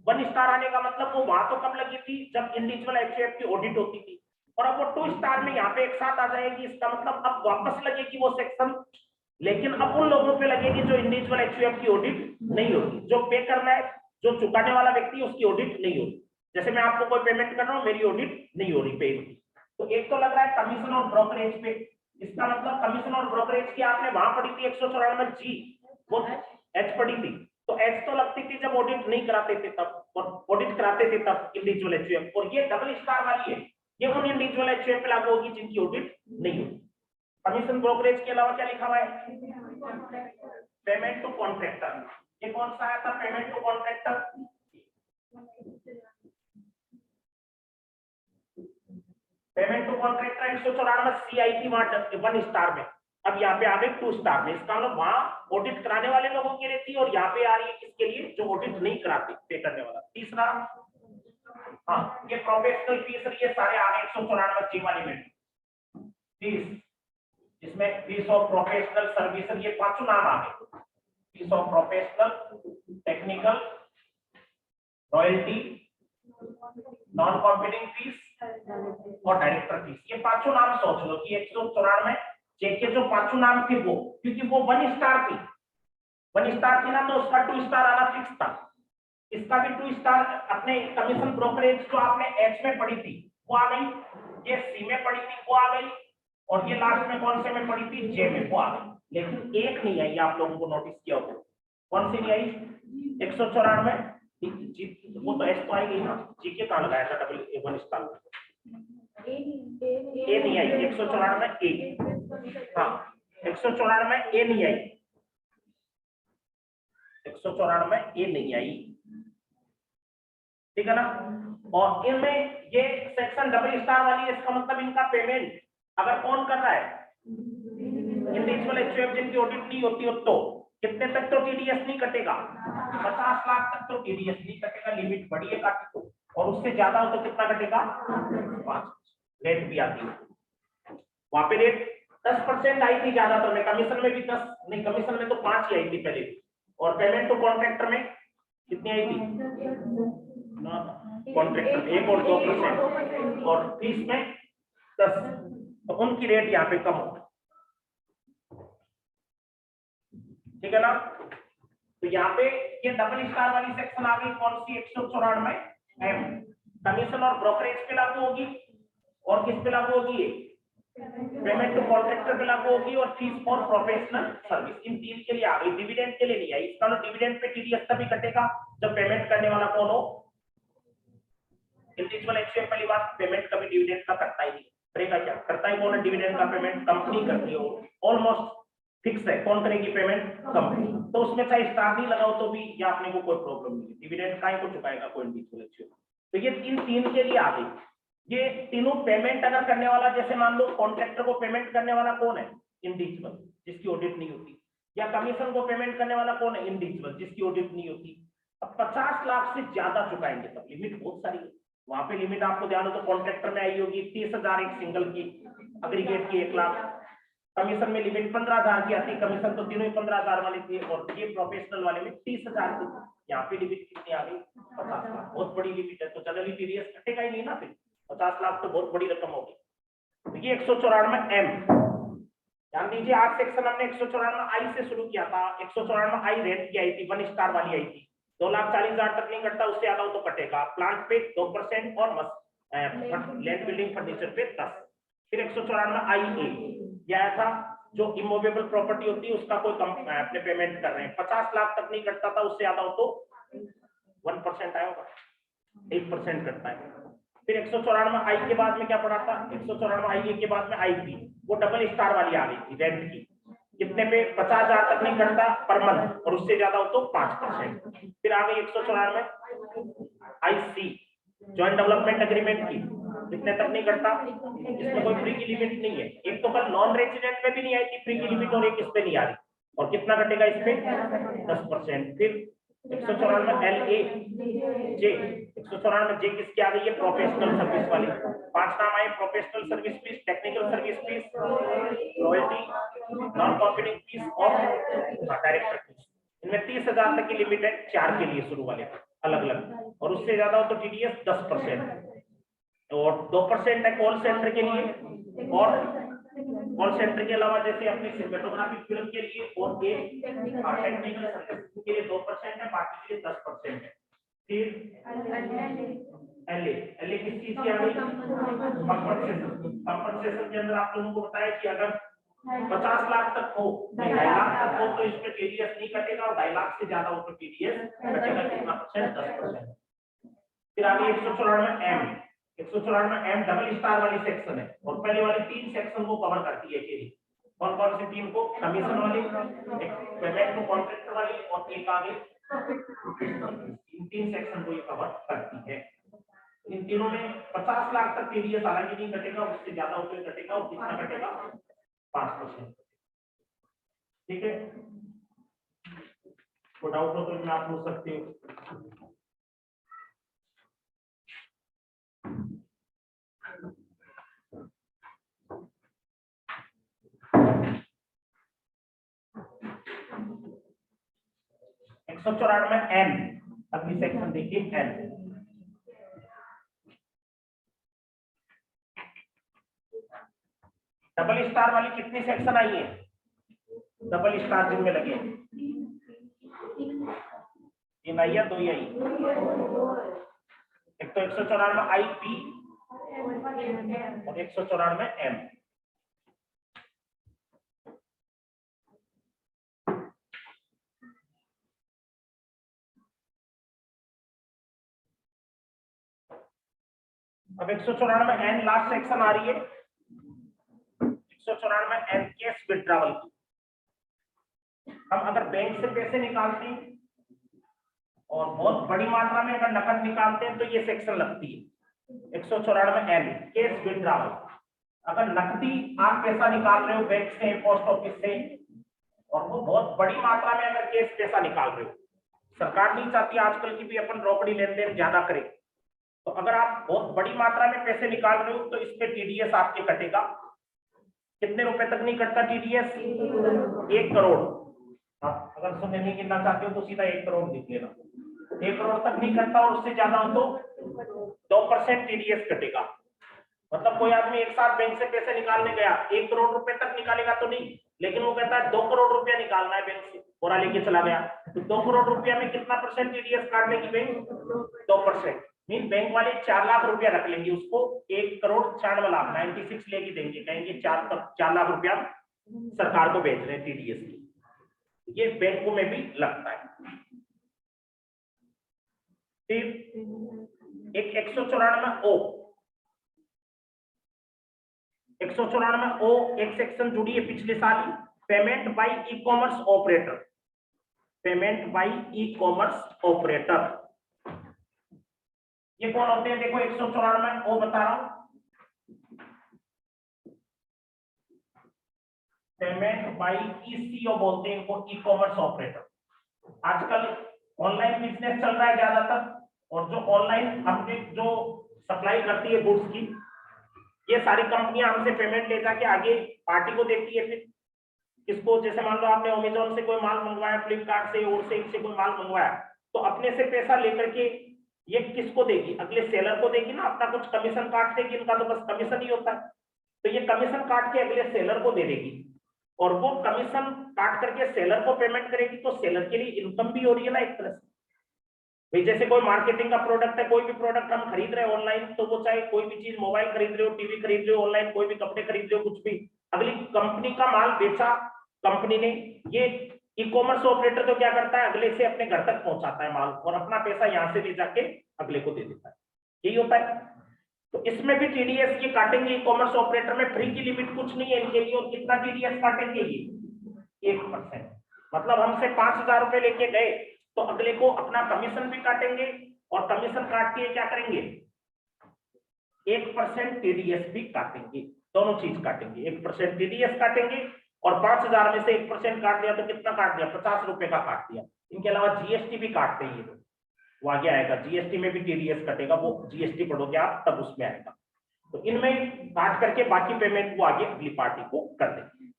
1 स्टार आने का मतलब वो वहां तो कम लगी थी जब इंडिविजुअल एचयूएफ की ऑडिट होती थी, और अब वो 2 स्टार में यहाँ पे एक साथ आ जाएगी। इसका मतलब अब वापस लगेगी वो सेक्शन, लेकिन अब उन लोगों पे लगेगी जो इंडिविजुअल एचयूएफ की ऑडिट नहीं होती। जो पे करना है, जो चुकाने वाला व्यक्ति है उसकी ऑडिट नहीं होती। जैसे मैं आपको कोई पेमेंट कर रहा हूँ, मेरी ऑडिट नहीं हो रही पे की। तो एक तो लग रहा है कमीशन और ब्रोकरेज पे, इसका मतलब कमीशन और ब्रोकरेज की आपने वहां पढ़ी थी 194G, वो एच पढ़ी थी। तो एच तो लगती थी जब ऑडिट नहीं कराते थे तब, और ऑडिट कराते थे तब इंडिविजुअल एचयूएफ। और ये डबल स्टार वाली है, ये उन इंडिविजुअल एचयूएफ पे लागू होगी जिनकी ऑडिट नहीं होती। कमीशन ब्रोकरेज के अलावा क्या लिखा हुआ है? Payment to contractor. ये कौन सा आया था payment to contractor? Payment to contractor 194 CIT वहां 1 स्टार में, अब यहाँ पे आ गए 2 स्टार में। इसका मतलब वहां ऑडिट कराने वाले लोगों के लिए थी और यहाँ पे आ रही है किसके लिए, जो ऑडिट नहीं कराते पे करने वाला। तीसरा, हाँ ये प्रोफेशनल फीस ये सारे आ गए 194 जी वाली में फीस, इसमें फीस ऑफ प्रोफेशनल सर्विस, ये पांचों नाम आ गए, fees of professional, technical, royalty, non competing fees और डायरेक्टर फीस। ये पांचों नाम सोच लो कि 194 के जो पांचों नाम थे वो, क्योंकि वो 1 स्टार थी, 1 स्टार थी ना, तो उसका 2 स्टार आना फिक्स था। इसका भी 2 स्टार, अपने कमीशन ब्रोकरेज जो आपने एच में पढ़ी थी वो आ गई, ये सी में पढ़ी थी वो आ गई, और ये लास्ट में कौन से में पढ़ी थी, जे में, वो आ गई। लेकिन एक नहीं आई, आप लोगों को नोटिस किया होगा, कौन सी नहीं आई, 194 वो तो एस तो आई गई ना, जी के कहां लगाया था डबल 1 स्टार, ए नहीं आई 194 ए, हाँ 194 ए नहीं आई, 194 ए नहीं आई, ठीक है ना। और इनमें ये सेक्शन डबल स्टार वाली है, इसका मतलब इनका पेमेंट अगर कौन कर रहा है, इंडिविजुअल एचयूएफ जिनकी ऑडिट नहीं होती हो, तो कितने तक तो टीडीएस नहीं कटेगा, 50 लाख तक तो टीडीएस नहीं कटेगा, लिमिट बढ़ी है काटी तो, और उससे ज्यादा हो तो कितना कटेगा, 5। रेट भी आती है वहां पे, रेट 10% आई थी ज्यादातर में, कमीशन में भी 10 नहीं, कमीशन में तो 5 ही आई थी पहले, और पेमेंट टू कॉन्ट्रैक्टर में कितनी आई थी, कॉन्ट्रैक्टर 1 और 2%, और फीस में 10, तो उनकी रेट यहाँ पे कम होगी, ठीक है ना। तो यहाँ पे ये डबल स्टार वाली सेक्शन आ गई, कौन सी, 194 एम, कमीशन और ब्रोकरेज पे लागू होगी, और किस पे लागू होगी, पेमेंट टू कॉन्ट्रैक्टर पे लागू होगी, और फीस फॉर प्रोफेशनल सर्विस, इन 3 के लिए आ गई, डिविडेंड के लिए नहीं आई। इसका मतलब डिविडेंड पे टीडीएस तभी कटेगा जब पेमेंट करने वाला कौन हो, इंडिविजुअल एचयूएफ। पहली बात, पेमेंट कभी डिविडेंड का करता ही नहीं, करेगा क्या, करता ही कौन है डिविडेंड का पेमेंट, कंपनी करती हो, ऑलमोस्ट फिक्स है कौन करेगी पेमेंट, कंपनी, तो उसमें चाहे स्टार नहीं लगाओ तो भी या अपने को कोई प्रॉब्लम नहीं है, डिविडेंड का ही को चुकाएगा कोई इंडिविजुअल एचयूएफ। तो ये इन 3 के लिए आ गई, ये तीनों पेमेंट अगर करने वाला, जैसे मान लो कॉन्ट्रैक्टर को पेमेंट करने वाला कौन है, इंडिविजुअल जिसकी ऑडिट नहीं होती, या कमीशन को पेमेंट करने वाला कौन है, इंडिविजुअल जिसकी ऑडिट नहीं होती। अब 50 लाख से ज्यादा चुकाएंगे तब लिमिट बहुत सारी है, वहां पे लिमिट आपको ध्यान हो तो कॉन्ट्रैक्टर में आई होगी 30,000 एक सिंगल की, अग्रीगेट की 1 लाख, कमीशन में लिमिट 15,000 की आती, कमीशन तो तीनों ही 15,000 वाली थी, और ये प्रोफेशनल वाले में 30,000 की, यहाँ पे लिमिट कितनी आ गई, 50 लाख, बहुत बड़ी लिमिट है, तो जनरली टीडीएस कटेगा ही नहीं ना, फिर 50 लाख तो बहुत बड़ी रकम होगी। तो ये 194 एम, ध्यान दीजिए, आज सेक्शन हमने 194 आई से शुरू किया था, 194 आई रेंट की आई थी, 1 स्टार वाली आई थी, 2,40,000 तक नहीं कटता, उससे ज्यादा हो तो कटेगा, प्लांट पे 2% और लैंड बिल्डिंग फर्नीचर पे 10। फिर 194 आई ए, यह था जो इमूवेबल प्रॉपर्टी होती है उसका कोई अपने पेमेंट कर रहे हैं, 50 लाख तक नहीं कटता था, उससे ज्यादा हो तो 1% आया होगा, 1% कटता है। फिर 194 आई के बाद में क्या पड़ा था, 194 आई के बाद में आई थी, वो डबल स्टार वाली आ गई थी रेंट की, कितने पे, 50,000 तक नहीं कटता पर मंथ, और उससे ज्यादा हो तो 5%। फिर आ गई 194 आईसी, जॉइंट डेवलपमेंट एग्रीमेंट की, कितने तक नहीं कटता, इसमें कोई फ्री की लिमिट नहीं है, एक तो कल नॉन रेजिडेंट में भी नहीं आई थी फ्री की लिमिट, और एक इस पे नहीं आ रही, और कितना कटेगा इस पे, 10%। फिर 194 LA जे, 194 जे किसकी आ गई है, प्रोफेशनल सर्विस वाली, 5 नाम आए, professional service fees, technical service fees, royalty, non competing fees और डायरेक्टर फीस। इनमें 30,000 तक की लिमिट है 4 के लिए शुरू वाले अलग अलग, और उससे ज्यादा हो तो टीडीएस 10%, और 2% है कॉल सेंटर के लिए, और कॉल सेंटर के अलावा जैसे अपनी सिनेमेटोग्राफी फिल्म के लिए, और एक टेक्निकल सर्विस के लिए 2% है, बाकी के लिए 10% है। फिर एलए किस चीज की आ गई, कंपनसेशन के अंदर आप लोगों को बताया कि अगर 50 लाख तक हो, 2.5 लाख तक हो तो इसमें टीडीएस नहीं कटेगा, और 2.5 लाख से ज्यादा हो तो टीडीएस कटेगा, कितना परसेंट, 10%। फिर आगे 194 एम, 194 एम डबल स्टार वाली सेक्शन है, और पहले वाली 3 सेक्शन को कवर करती है केरी, कौन कौन सी 3 को, कमीशन वाली, एक पेमेंट टू कॉन्ट्रैक्टर वाली, और एक आगे 3 सेक्शन को ये कवर करती है। इन तीनों में 50 लाख तक टीडीएस हालांकि नहीं कटेगा, उससे ज्यादा उसमें कटेगा। और कितना कटेगा? 5%। ठीक है, कोई डाउट हो तो इसमें आप पूछ सकते हो। एक 194 एन, अगली सेक्शन देखिए एन। डबल स्टार वाली कितनी सेक्शन आई है? डबल स्टार जिनमें लगे 3 आई या 2 आई? एक तो 194 आई पी और 194 एम। अब 194 एन लास्ट सेक्शन आ रही है। 194 एन केस विड्रॉवल की। हम अगर बैंक से पैसे निकालते हैं और बहुत बड़ी मात्रा में अगर नकद निकालते हैं तो ये सेक्शन लगती है 194 एन केस विड्रॉवल। अगर नकदी आप पैसा निकाल रहे हो बैंक से, पोस्ट ऑफिस से, और वो बहुत बड़ी मात्रा में अगर केस पैसा निकाल रहे हो, सरकार नहीं चाहती आजकल की भी अपन रोकड़ी लेन देन ज्यादा करें, तो अगर आप बहुत बड़ी मात्रा में पैसे निकाल रहे हो तो इस पे टीडीएस आपके कटेगा। कितने रुपए तक नहीं कटता टीडीएस? 1 करोड़। अगर सुनने नहीं गिनना चाहते हो तो सीधा 1 करोड़ लिख लेना। 1 करोड़ तक नहीं कटता और उससे ज्यादा हो तो 2% टीडीएस कटेगा। मतलब कोई आदमी एक साथ बैंक से पैसे निकालने गया, 1 करोड़ रुपए तक निकालेगा तो नहीं, लेकिन वो कहता है 2 करोड़ रुपया निकालना है बैंक से, पूरा लेके चला गया, तो 2 करोड़ रुपया में कितना परसेंट टीडीएस काट लेगी बैंक? 2%। मीन बैंक वाले 4 लाख रुपया रख लेंगे, उसको 1 करोड़ 96 लाख 96 लेके देंगे, कहेंगे 4 लाख रुपया सरकार को बेच रहे हैं टीडीएस की। ये बैंकों में भी लगता है। फिर एक 194 ओ, 194 ओ एक सेक्शन जुड़ी है पिछले साल ही, payment by e commerce operator. Payment by e commerce operator ये कौन होते हैं? देखो 194 ओ बता रहा हूं, पेमेंट बाय ईसीओ बोलते हैं इनको, ई कॉमर्स ऑपरेटर। आजकल ऑनलाइन बिजनेस चल रहा है ज्यादातर, और जो ऑनलाइन हमने जो सप्लाई करती है गुड्स की, ये सारी कंपनियां हमसे पेमेंट ले जाके आगे पार्टी को देती है। फिर किसको? जैसे मान लो आपने अमेजोन से कोई माल मंगवाया, फ्लिपकार्ट से और से कोई माल मंगवाया, तो अपने से पैसा लेकर के ये किसको देगी? अगले सेलर को देगी ना, अपना कुछ कमीशन काट देगी, इनका तो बस कमीशन ही होता है। तो ये कमीशन काट के अगले सेलर को दे देगी, और वो कमीशन काट करके सेलर को पेमेंट करेगी, तो सेलर के लिए इनकम भी हो रही है ना एक तरह से। भाई जैसे कोई मार्केटिंग का प्रोडक्ट है, कोई भी प्रोडक्ट हम खरीद रहे हैं ऑनलाइन, तो वो चाहे कोई भी चीज, मोबाइल खरीद रहे हो, टीवी खरीद रहे हो ऑनलाइन, कोई भी कपड़े खरीद रहे हो, कुछ भी, अगली कंपनी का माल बेचा कंपनी ने, ये ई कॉमर्स ऑपरेटर तो क्या करता है? अगले से अपने घर तक पहुंचाता है माल, और अपना पैसा यहाँ से ले जाके अगले को दे देता है। यही होता है। तो इसमें भी टीडीएस ये काटेंगे। ई कॉमर्स ऑपरेटर में फ्री की लिमिट कुछ नहीं है इनके लिए, और कितना टीडीएस काटेंगे? ये 1%। मतलब हमसे 5,000 रुपए लेके गए, तो अगले को अपना कमीशन भी काटेंगे, और कमीशन काट के क्या करेंगे? 1% टीडीएस भी काटेंगे। दोनों चीज काटेंगे, 1% टीडीएस काटेंगे, और 5,000 में से 1% काट दिया तो कितना काट दिया? 50 रुपए का काट दिया। इनके अलावा जीएसटी भी काटते हैं ये लोग, वो आगे आएगा। जीएसटी में भी टीडीएस कटेगा, वो जीएसटी पढ़ोगे आप तब उसमें आएगा। तो इनमें काट करके बाकी पेमेंट वो आगे अगली पार्टी को कर देंगे।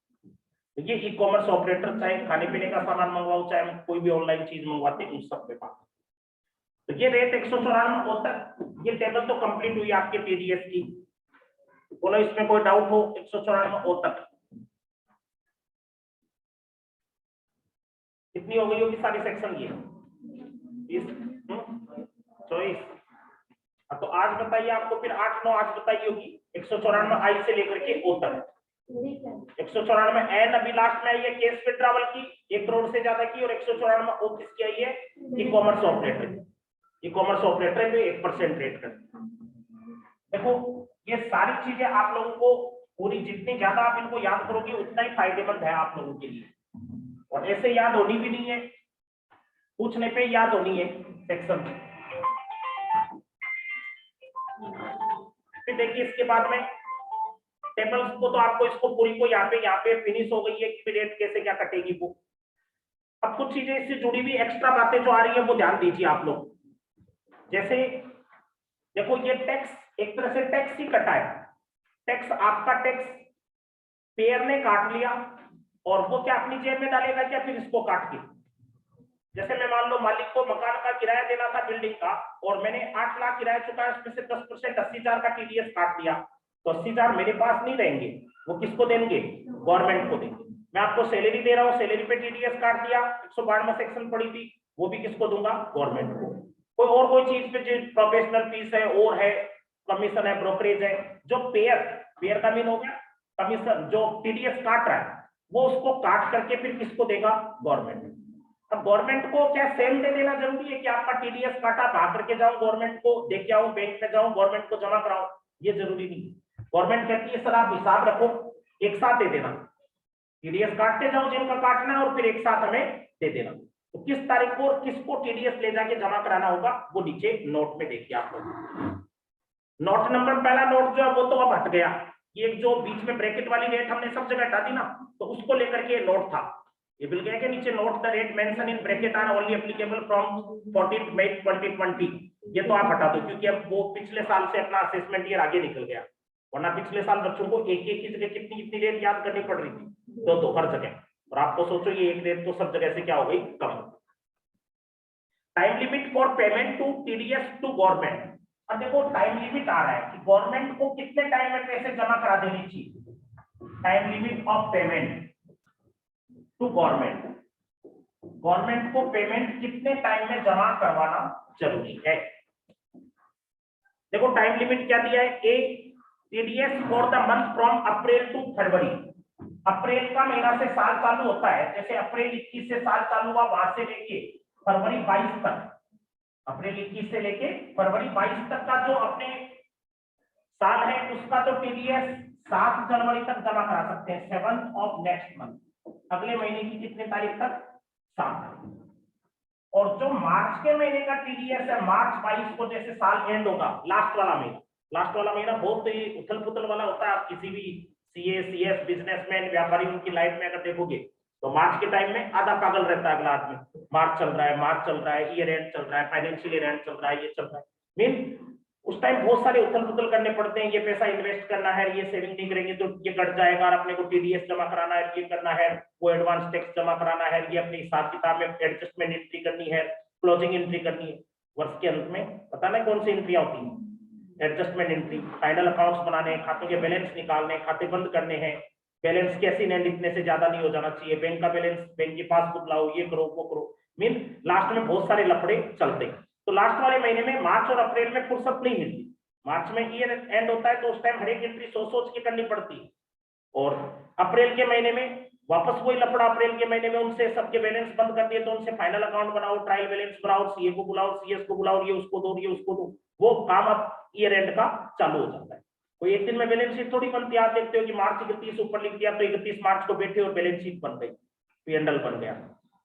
ये ई कॉमर्स ऑपरेटर, चाहे खाने पीने का सामान मंगवाओ, चाहे हम कोई भी ऑनलाइन चीज मंगवाते हैं, उन सब पे बात। तो ये रेट 194 होता है। ये टेबल तो कंप्लीट हुई आपके टीडीएस की। बोलो इसमें कोई डाउट हो? 194 तक कितनी हो गई होगी सारी सेक्शन? ये 24। तो आज बताइए आपको, फिर 8 9 आज बताइए होगी 194 आई से लेकर के ओ तक। 194 एन अभी लास्ट में आई है केस विड्रॉवल की, 1 करोड़ से ज्यादा की, और 194 ओ किसकी आई है? ई कॉमर्स ऑपरेटर। ई कॉमर्स ऑपरेटर पे 1% रेट कर। देखो ये सारी चीजें आप लोगों को पूरी, जितनी ज्यादा आप इनको याद करोगे उतना ही फायदेमंद है आप लोगों के लिए, और ऐसे याद होनी भी नहीं है, पूछने पे याद होनी है सेक्शन। फिर देखिए इसके बाद में टेबल्स को तो आपको इसको पूरी को यहाँ पे फिनिश हो गई है कि रेट कैसे क्या कटेगी वो। अब कुछ चीजें इससे जुड़ी हुई एक्स्ट्रा बातें जो आ रही है वो ध्यान दीजिए आप लोग। जैसे देखो ये टैक्स एक तरह से टैक्स ही कटा है, टैक्स आपका टैक्स पेयर ने काट लिया और वो क्या अपनी जेब में डालेगा क्या फिर इसको काट के। जैसे मैं मान लो मालिक को मकान का किराया देना था बिल्डिंग का और मैंने 8 लाख किराया चुका है, उसमें से 10% 80,000 का टीडीएस काट दिया, तो 80,000 मेरे पास नहीं रहेंगे, वो किसको देंगे, गवर्नमेंट को देंगे। मैं आपको सैलरी दे रहा हूँ, सैलरी पे टीडीएस काट दिया, 192 सेक्शन पड़ी थी, वो भी किसको दूंगा, गवर्नमेंट को। कोई चीज पे जो प्रोफेशनल फीस है और है, कमीशन है, ब्रोकरेज है, जो पेयर का मीन हो गया कमीशन, जो टीडीएस काट रहा है वो उसको काट करके फिर किसको देगा, गवर्नमेंट। अब गवर्नमेंट को क्या सेम दे देना जरूरी है कि आपका टीडीएस काटा भाग करके जाऊं गवर्नमेंट को दे के आऊं, बैंक में जाऊं गवर्नमेंट को जमा कराऊं, ये जरूरी नहीं है। गवर्नमेंट कहती है सर आप हिसाब रखो, एक साथ दे देना, टीडीएस काटते जाओ जिनका काटना है और फिर एक साथ हमें दे देना। तो किस तारीख को किसको टीडीएस ले जाके जमा कराना होगा वो नीचे नोट में देखिए आप लोग। नोट नंबर पहला नोट जो है वो तो अब हट गया, ये जो बीच में ब्रैकेट वाली रेट हमने सब जगह हटा दी ना, तो उसको लेकर के नोट था, ये बिल गया के नीचे note the rate mention in bracket are only applicable from 14 May 2020, ये तो आप हटा दो क्योंकि अब वो पिछले साल से अपना असेसमेंट ईयर आगे निकल गया, वरना पिछले साल बच्चों को एक एक की जगह कितनी रेट याद करनी पड़ रही थी, दो हर जगह, और आपको सोचो ये एक रेट तो सब जगह से क्या हो गई, कम। Time limit for payment to TDS to government. अब देखो टाइम लिमिट आ रहा है कि गवर्नमेंट को कितने टाइम में पैसे जमा करा देनी चाहिए, time limit of payment to government, government को पेमेंट कितने टाइम में जमा करवाना जरूरी है। देखो टाइम लिमिट क्या दिया है, a TDS for the month from April to February, April का महीना से साल चालू होता है, जैसे अप्रैल 21 से साल चालू हुआ वहां से लेके फरवरी 22 तक, अप्रैल 21 से लेके फरवरी 22 तक का जो अपने साल है उसका तो टीडीएस 7 जनवरी तक जमा करा सकते हैं, 7th ऑफ नेक्स्ट मंथ, अगले महीने की कितने तारीख तक, 7 तारीख। और जो मार्च के महीने का टीडीएस है मार्च 22 को, जैसे साल एंड होगा, लास्ट वाला महीना बहुत ही उथल पुथल वाला होता है, आप किसी भी सीए सीएस बिजनेसमैन व्यापारी उनकी लाइफ में अगर देखोगे तो मार्च के टाइम में आधा पागल रहता है अगला आदमी, मार्च चल रहा है, ईयर एंड चल रहा है, फाइनेंशियल ईयर एंड चल रहा है, ये चल रहा है, मीन उस टाइम बहुत सारे उथल पुथल करने पड़ते हैं, ये पैसा इन्वेस्ट करना है, ये सेविंग नहीं करेंगे तो ये कट जाएगा, और अपने को टीडीएस जमा कराना है, ये करना है, वो एडवांस टैक्स जमा कराना है, ये अपने हिसाब किताब में एडजस्टमेंट एंट्री करनी है, क्लोजिंग एंट्री करनी है, वर्ष के अंत में पता नहीं कौन सी एंट्री होती है, एडजस्टमेंट एंट्री, फाइनल अकाउंट्स बनाने, खातों के बैलेंस निकालने, खाते बंद करने हैं, बैलेंस कैसी एंड इतने से ज्यादा नहीं हो जाना चाहिए, बैंक का बैलेंस, बैंक की पासबुक लाओ, ये करो वो करो, मीन लास्ट में बहुत सारे लफड़े चलते हैं। तो लास्ट वाले महीने में मार्च और अप्रैल में फुर्सत नहीं मिलती, मार्च में ईयर एंड होता है तो उस टाइम हर एक एंट्री सोच के करनी पड़ती है, और अप्रैल के महीने में वापस वही लफड़ा, अप्रैल के महीने में उनसे सबके बैलेंस बंद कर दिए तो उनसे फाइनल अकाउंट बनाओ, ट्रायल बैलेंस बनाओ, सीए को बुलाओ, सीएस को बुलाओ, ये उसको दो, ये उसको दो, वो काम अब ईयर एंड का चालू हो जाता है। कोई एक दिन में बैलेंस शीट थोड़ी बनती है, आप देखते हो कि मार्च 31 ऊपर लिख दिया तो 31 मार्च को बैठे और बैलेंस शीट बन गई, पीएनएल बन गया,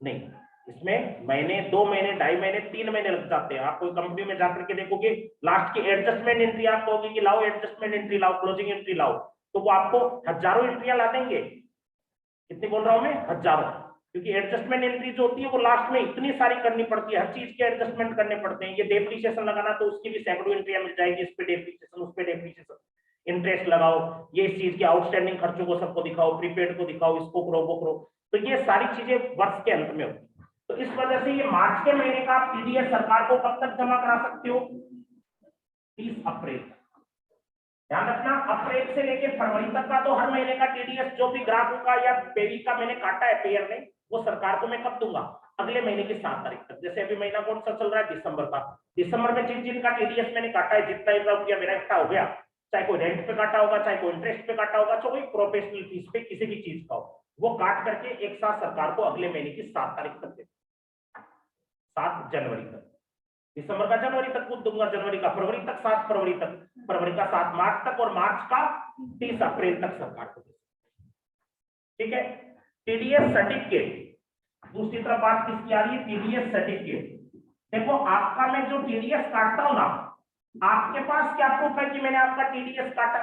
नहीं, इसमें महीने, 2 महीने, 2.5 महीने, 3 महीने लग जाते हैं। आप कोई कंपनी में जाकर के देखोगे लास्ट की एडजस्टमेंट एंट्री आप कहोगे कि लाओ एडजस्टमेंट एंट्री लाओ, क्लोजिंग एंट्री लाओ, तो वो आपको हजारों एंट्रियां ला देंगे, कितनी बोल रहा हूं मैं, हजारों, क्योंकि एडजस्टमेंट एंट्री जो होती है वो लास्ट में इतनी सारी करनी पड़ती है, हर चीज के एडजस्टमेंट करने पड़ते हैं, ये डेप्रिसिएशन लगाना तो उसकी भी सैकड़ों एंट्रियां मिल जाएगी, इस पे डेप्रिसिएशन, उस पे डेप्रिसिएशन, इंटरेस्ट लगाओ, ये इस चीज के आउटस्टैंडिंग खर्चों को सबको दिखाओ, प्रीपेड को दिखाओ, इसको करो वो करो, तो ये सारी चीजें वर्ष के अंत में होती है। तो इस वजह से ये मार्च के महीने का आप टीडीएस सरकार को कब तक जमा करा सकते हो, 30 अप्रैल। ध्यान रखना अप्रैल से लेके फरवरी तक का तो हर महीने का टीडीएस जो भी ग्राहकों का या पेरी का मैंने काटा है पेयर ने, वो सरकार को मैं कब दूंगा, अगले महीने की 7 तारीख तक। जैसे अभी महीना कौन सा चल रहा है, दिसंबर का, दिसंबर में जिन जिन का टीडीएस मैंने काटा है, जितना रुपया मेरा इकट्ठा हो गया, चाहे कोई रेंट पे काटा होगा, चाहे कोई इंटरेस्ट पे काटा होगा, चाहे कोई प्रोफेशनल फीस पे किसी भी चीज का हो, वो काट करके एक साथ सरकार को अगले महीने की 7 तारीख तक दे, 7 जनवरी तक, दिसंबर का जनवरी तक कुछ दूंगा, जनवरी का फरवरी तक, 7 फरवरी तक, फरवरी का 7 मार्च तक, और मार्च का 30 अप्रैल तक सरकार को दे। ठीक है, टीडीएस सर्टिफिकेट, दूसरी तरफ बात किसकी आ रही है, टीडीएस सर्टिफिकेट। देखो आपका मैं जो टीडीएस काटता हूं ना, आपके पास क्या प्रूफ है कि मैंने आपका टीडीएस काटा?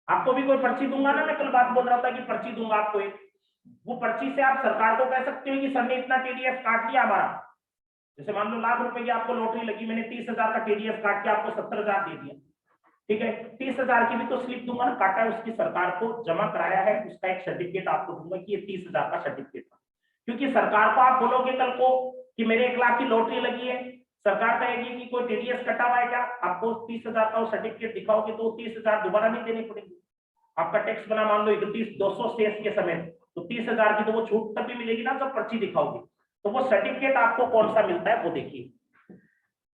आपको भी कोई पर्ची दूंगा ना, मैं कल बात बोल रहा था कि पर्ची दूंगा आपको एक, वो पर्ची से आप सरकार को कह सकते हो कि सर ने इतना टीडीएस काट लिया हमारा। जैसे मान लो ₹1,00,000 की आपको लॉटरी लगी, मैंने 30,000 का टीडीएस काट के आपको 70,000 दे दिया, ठीक है, 30,000 की भी तो स्लिप दूंगा ना, काटा है उसकी सरकार को जमा कराया है, उसका एक सर्टिफिकेट आपको दूंगा कि ये 30,000 का सर्टिफिकेट था। क्योंकि सरकार को आप बोलोगे कल को कि मेरे 1,00,000 की लॉटरी लगी है, सरकार कहेगी कि कोई टीडीएस कटा हुआ है क्या, आपको 30,000 का सर्टिफिकेट दिखाओगे तो 30,000 दोबारा नहीं देनी पड़ेगी। आपका टैक्स बना मान लो 31,200 शेष के समय, तो 30,000 की तो वो छूट तभी मिलेगी ना जब पर्ची दिखाओगे। तो वो सर्टिफिकेट आपको कौन सा मिलता है वो देखिए।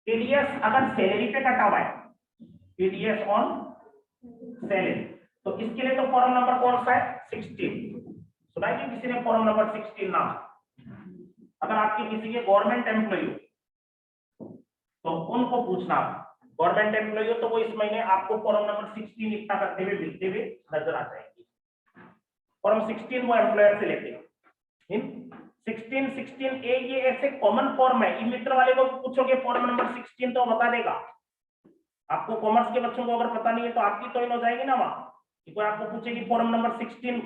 टीडीएस अगर सैलरी पे कटा हुआ है, टीडीएस ऑन सैलरी, तो इसके लिए तो फॉर्म नंबर कौन सा है? 16। सुना है कि किसी ने फॉर्म नंबर 16 नाम? अगर आपके किसी के गवर्नमेंट एम्प्लॉय हो तो उनको पूछना, गवर्नमेंट एम्प्लॉय हो तो वो इस महीने आपको फॉर्म नंबर 16 इतना करते हुए मिलते हुए नजर आ जाएंगे। फॉर्म 16 वो एम्प्लॉयर से लेते हैं। 16A ये ऐसे कॉमन फॉर्म है, ई मित्र वाले को पूछोगे फॉर्म नंबर 16 तो बता देगा। आपको कॉमर्स के बच्चों को अगर पता नहीं है तो आपकी तो इन हो जाएगी ना वहां कि कोई आपको पूछे कि फॉर्म नंबर 16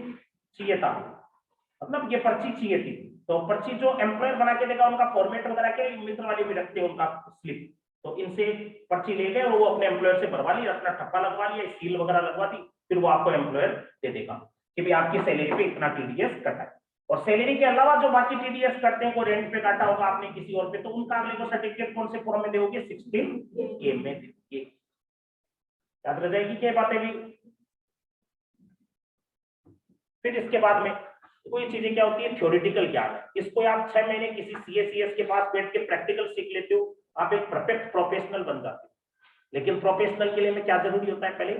चाहिए था, मतलब ये पर्ची चाहिए थी, तो पर्ची जो एम्प्लॉयर बना के देगा उनका फॉर्मेट वगैरह के मित्र वाले भी रखते हैं उनका स्लिप, तो इनसे पर्ची ले गए और वो अपने एम्प्लॉयर से भरवा ली, अपना ठप्पा लगवा लिया, सील वगैरह लगवा दी, फिर वो आपको एम्प्लॉयर दे देगा कि भाई आपकी सैलरी पे इतना टीडीएस कटा है। और सैलरी के अलावा जो बाकी टीडीएस करते हैं, कोई रेंट पे काटा होगा आपने किसी और पे, तो उनका अगले को सर्टिफिकेट कौन से फॉर्म में दोगे? 16A में दोगे। याद रह जाएगी क्या बातें भी। फिर इसके बाद में कोई चीजें क्या होती है, थ्योरेटिकल ज्ञान है, इसको आप 6 महीने किसी सीएसीएस के पास बैठ के प्रैक्टिकल सीख लेते हो, आप एक परफेक्ट प्रोफेशनल बन जाते हो। लेकिन प्रोफेशनल के लिए में क्या जरूरी होता है? पहले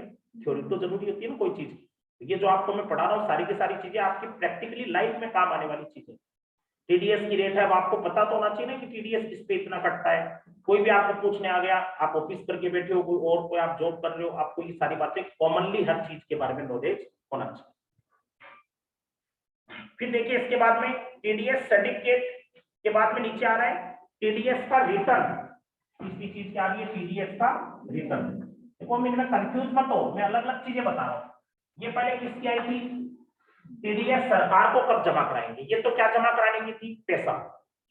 थ्योरी तो जरूरी होती है ना कोई चीज। ये जो आपको मैं पढ़ा रहा हूँ सारी की सारी चीजें आपकी प्रैक्टिकली लाइफ में काम आने वाली चीजें। टीडीएस की रेट है, अब आपको पता तो होना चाहिए ना कि टीडीएस किस पे इतना कटता है। कोई भी आपको पूछने आ गया, आप ऑफिस करके बैठे हो, कोई और कोई आप जॉब कर रहे हो, आपको ये सारी बातें कॉमनली हर चीज के बारे में नॉलेज होना चाहिए। फिर देखिए इसके बाद में टीडीएस सर्टिफिकेट के बाद में नीचे आ रहा है टीडीएस का रिटर्न। तीसरी चीज क्या आ रही है? टीडीएस का रिटर्न। देखो मैं इनमें कंफ्यूज मत हो, मैं अलग अलग चीजें बता रहा हूँ। ये पहले किसकी आई थी? टीडीएस सरकार को कब जमा कराएंगे? ये तो क्या जमा कराने की थी? पैसा,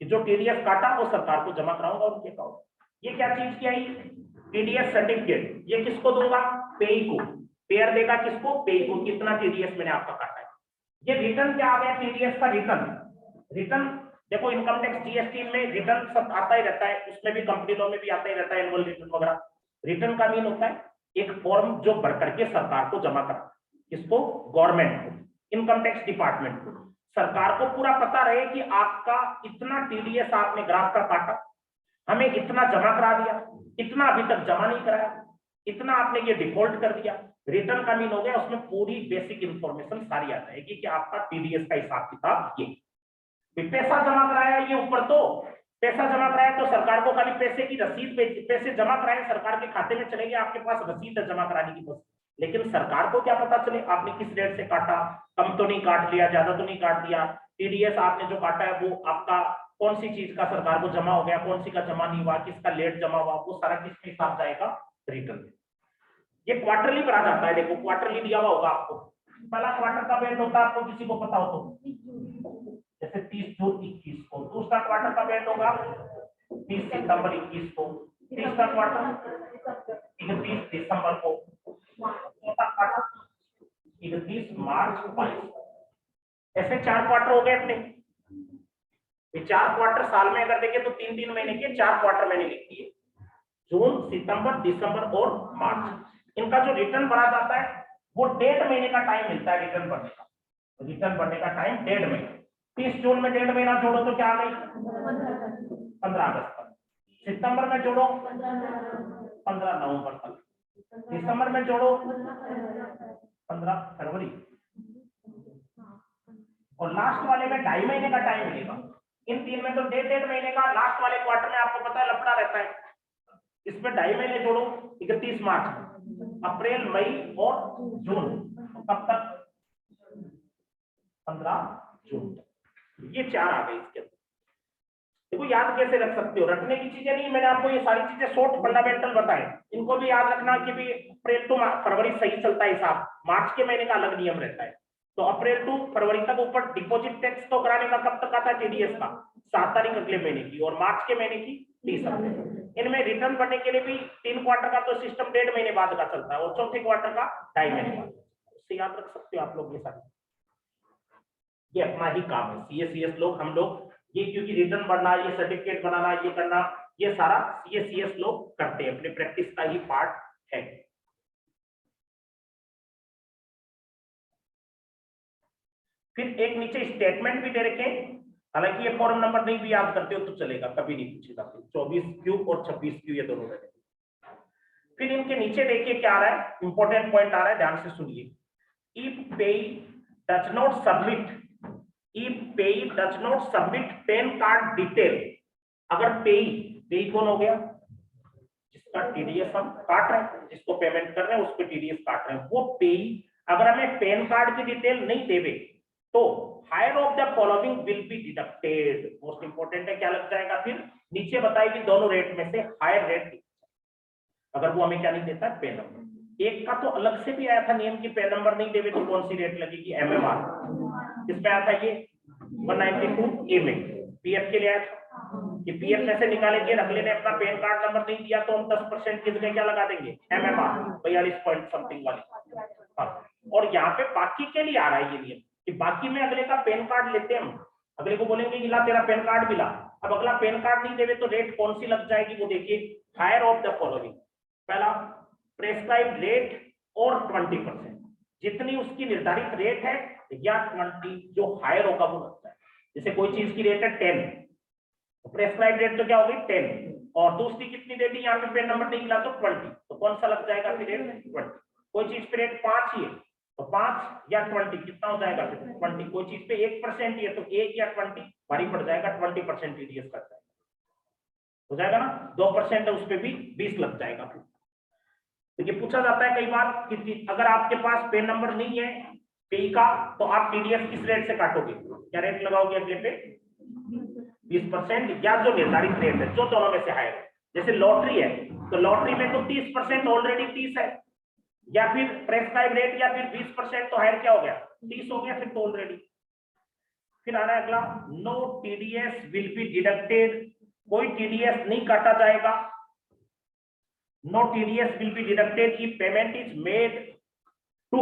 कि जो टीडीएस काटा वो सरकार को जमा कराऊंगा उनके अकाउंट। ये क्या चीज की आई? TDS certificate. ये किसको दूंगा? पेई को। पेयर देगा किसको? पेई को, कितना टीडीएस मैंने आपका काटा है। ये रिटर्न क्या आ गया? टीडीएस का रिटर्न। रिटर्न देखो इनकम टैक्स जीएसटी में रिटर्न सब आता ही रहता है, उसमें भी कंपनी लॉ में भी आता ही रहता है एनुअल रिटर्न वगैरह। रिटर्न का मीन होता है एक फॉर्म जो भर करके सरकार को जमा करना। किसको? गवर्नमेंट को, इनकम टैक्स डिपार्टमेंट को। सरकार को पूरा पता रहे कि आपका इतना टीडीएस आपने ग्राफ का काटा, हमें इतना जमा करा दिया, इतना अभी तक जमा नहीं कराया, इतना आपने ये डिफॉल्ट कर दिया। रिटर्न का मीन हो गया उसमें पूरी बेसिक इंफॉर्मेशन सारी आ जाएगी कि आपका टीडीएस का हिसाब किताब ये। पैसा जमा कराया ये ऊपर, तो पैसा जमा कराया तो सरकार को खाली पैसे की रसीद भेजी, पैसे जमा कराए सरकार के खाते में चलेंगे, आपके पास रसीद है जमा कराने की बस। लेकिन सरकार को क्या पता चले आपने किस रेट से काटा, कम तो नहीं काट लिया, ज्यादा तो नहीं काट दिया, टीडीएस आपने जो काटा है वो आपका कौन सी चीज का सरकार को जमा हो गया, कौन सी का जमा नहीं हुआ, किसका लेट जमा हुआ, वो सारा किसके हिसाब जाएगा? रिटर्न। ये क्वार्टरली भरा जाता है, देखो क्वार्टरली दिया हुआ होगा आपको। पहला क्वार्टर का डेट होता है, आपको किसी को पता हो तो, जैसे 30 जून 21 को। दूसरा क्वार्टर का डेट होगा 30 सितंबर 21 को। तीसरा क्वार्टर 31 दिसंबर को। चौथा क्वार्टर 31 मार्च 22। ऐसे 4 क्वार्टर हो गए अपने। ये 4 क्वार्टर साल में अगर देखें तो 3-3 महीने के 4 क्वार्टर मैंने लिख दिए, जून, सितंबर, दिसंबर और मार्च। इनका जो रिटर्न भरा जाता है वो 1.5 महीने का टाइम मिलता है रिटर्न भरने का। रिटर्न भरने का टाइम 1.5 महीने। 30 जून में 1.5 महीना जोड़ो तो क्या आ गई? 15 अगस्त तक। सितंबर में जोड़ो 15 नवंबर तक। दिसंबर में जोड़ो 15 फरवरी। और लास्ट वाले में 2.5 महीने का टाइम मिलेगा। इन 3 में तो 1.5 महीने का, लास्ट वाले क्वार्टर में आपको पता है लफड़ा रहता है, इसमें 2.5 महीने जोड़ो 31 मार्च, अप्रैल, मई और जून, तब तक 15 जून। ये 4 आ गए इसके। देखो याद कैसे रख सकते हो, रखने की चीजें नहीं, मैंने आपको ये सारी चीजें शॉर्ट फंडामेंटल बताए, इनको भी याद रखना कि भी अप्रैल टू फरवरी सही चलता है हिसाब, मार्च के महीने का अलग नियम रहता है। तो अप्रैल टू फरवरी तक ऊपर डिपॉजिट टैक्स तो कराने का कब तक आता है टीडीएस का, 7 तारीख अगले महीने की, और मार्च के महीने की 30 अप्रैल। इनमें रिटर्न भरने के लिए भी 3 क्वार्टर का तो सिस्टम 1.5 महीने बाद का चलता है, और चौथे क्वार्टर का 2.5 महीने बाद। उससे याद रख सकते हो आप लोग ये सारी, ये अपना ही काम है सीएस लोग, हम लोग ये क्योंकि रिटर्न भरना, ये सर्टिफिकेट बनाना, ये करना, ये सारा सीएस लोग करते हैं, अपने प्रैक्टिस का ही पार्ट है। फिर एक नीचे स्टेटमेंट भी दे रखे हैं, हालांकि ये फॉर्म नंबर नहीं भी याद करते हो तो चलेगा, कभी नहीं पूछेगा। 24Q और 26Q ये दोनों रहे। फिर इनके नीचे देखिए क्या आ रहा है, इंपॉर्टेंट पॉइंट आ रहा है, ध्यान से सुनिए। इफ पेई डज नॉट सबमिट, इफ पेई does not submit pan card detail, अगर पेई कौन हो गया, जिसका टीडीएस हम काट रहे हैं, जिसको पेमेंट कर रहे हैं उसको टीडीएस काट रहे हैं, वो पेई अगर हमें पैन कार्ड की डिटेल नहीं देवे तो higher of the following will be deducted. Most important है, क्या लग जाएगा, फिर नीचे बताएगी दोनों रेट में से हायर रेट, अगर वो हमें क्या नहीं देता पैन नंबर। एक का तो अलग से भी आया था नियम की पैन नंबर नहीं देवे तो कौन सी रेट लगेगी, एमएमआर, किसमें आया था ये 192A में, पीएफ के लिए आया था कि पीएफ में से निकालेंगे, अगले ने अपना पैन कार्ड नंबर नहीं दिया तो हम 10% की जगह क्या लगा देंगे, एमएमआर 42 पॉइंट समथिंग वाली। हाँ, और यहाँ पे बाकी के लिए आ रहा है ये नियम कि बाकी में अगले का पैन कार्ड लेते हैं हम, अगले को बोलेंगे कि ला तेरा पैन कार्ड मिला, अब अगला पैन कार्ड नहीं देवे तो रेट कौन सी लग जाएगी, वो देखिए हायर ऑफ द फॉलोइंग, पहला प्रेस्क्राइब रेट और 20%, जितनी उसकी निर्धारित रेट है या 20 जो हायर होगा वो लगता है। जैसे कोई चीज की रेट है 10, तो प्रेस्क्राइब रेट तो क्या होगी 10, और दूसरी कितनी दे दी, यहाँ पे पेन नंबर नहीं मिला तो 20, तो कौन सा लग जाएगा फिर रेट 20। कोई चीज पे रेट 5 ही है तो 5 या 20 कितना हो जाएगा फिर 20। कोई चीज पे 1% ही है तो 1 या 20 भारी पड़ जाएगा, 20% टीडीएस कर जाएगा, हो जाएगा ना, 2% है उस पर भी 20 लग जाएगा। फिर तो ये पूछा जाता है कई बार कि अगर आपके पास पेन नंबर नहीं है पेई का तो आप टीडीएस किस रेट से काटोगे, क्या रेट लगाओगे अगले पे 20% या जो निर्धारित रेट है, जो दोनों में से हायर है। जैसे लॉटरी है तो लॉटरी में तो 30% ऑलरेडी 30 है, या फिर प्रेस्क्राइब रेट या फिर 20% तो हायर क्या हो गया 30 हो गया फिर तो ऑलरेडी। फिर आ रहा है अगला, no TDS will be deducted, कोई टीडीएस नहीं काटा जाएगा, no TDS will be deducted if payment is made to,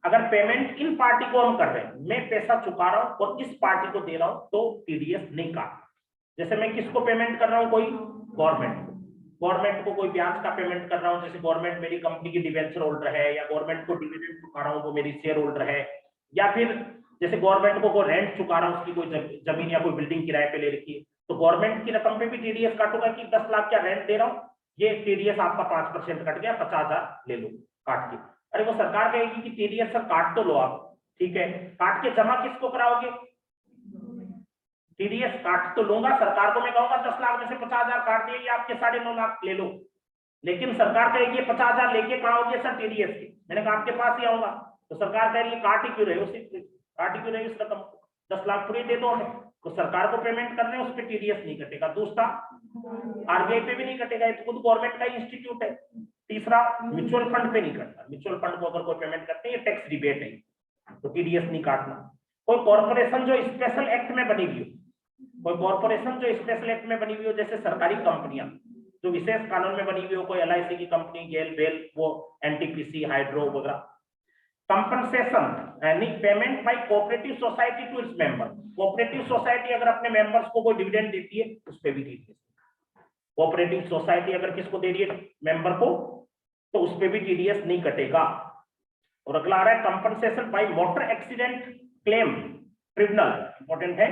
अगर पेमेंट इन पार्टी को हम कर रहे हैं, मैं पैसा चुका रहा हूं और इस पार्टी को दे रहा हूं तो टीडीएस नहीं काट। जैसे मैं किसको पेमेंट कर रहा हूं, कोई गवर्नमेंट को कोई ब्याज का पेमेंट कर रहा हूं, जैसे गवर्नमेंट मेरी कंपनी की डिवेंचर होल्डर है, या गवर्नमेंट को डिविडेंड चुका रहा हूं वो मेरी शेयर होल्डर है, या फिर जैसे गवर्नमेंट को कोई रेंट चुका रहा हूं, उसकी कोई जमीन या कोई बिल्डिंग किराए पे ले रखी है, तो गवर्नमेंट की रकम पे भी टीडीएस काटूंगा कि 10 लाख क्या रेंट दे रहा हूं, ये टीडीएस आपका 5% कट गया, 50,000 ले लो काट के। अरे वो सरकार कहेगी कि टीडीएस सर काट तो लो आप, ठीक है, काट के जमा किसको कराओगे, टीडीएस काट तो लूंगा, सरकार को मैं कहूंगा 10 लाख में से 50,000 काट दिए, ये आपके 9.5 लाख ले लो, लेकिन सरकार कहेगी 50,000 लेके कहाँ आओगे सर टीडीएस के, मैंने कहा आपके पास ही आऊंगा, तो सरकार कह रही है काट ही क्यों रहे हो, काट ही क्यों रहे हो इस रकम, 10 लाख पूरी दे दो हमें, तो सरकार को पेमेंट कर रहे हैं उस पर टीडीएस नहीं कटेगा। दूसरा आरबीआई पे भी नहीं कटेगा, ये तो खुद गवर्नमेंट का इंस्टीट्यूट है। तीसरा म्यूचुअल फंड पे नहीं कटता, म्यूचुअल फंड को अगर कोई पेमेंट करते हैं ये टैक्स रिबेट है तो टीडीएस नहीं काटना। कोई कॉर्पोरेशन जो स्पेशल एक्ट में बनी हुई हो, कोई कॉर्पोरेशन जो स्पेशल एक्ट में बनी हुई हो, जैसे सरकारी कंपनियां जो विशेष कानून में बनी हुई हो, कोई एलआईसी की कंपनी, गेल बेल, वो एनटीपीसी, हाइड्रो वगैरह, कंपनसेशन यानी payment by cooperative society to its member, cooperative society अगर अपने मेंबर्स को कोई डिविडेंड देती है उस पे भी टीडीएस, कोऑपरेटिव सोसाइटी अगर किसको दे रही है मेंबर को तो उस पे भी टीडीएस नहीं कटेगा। और अगला आ रहा है compensation by motor accident claim tribunal, important है,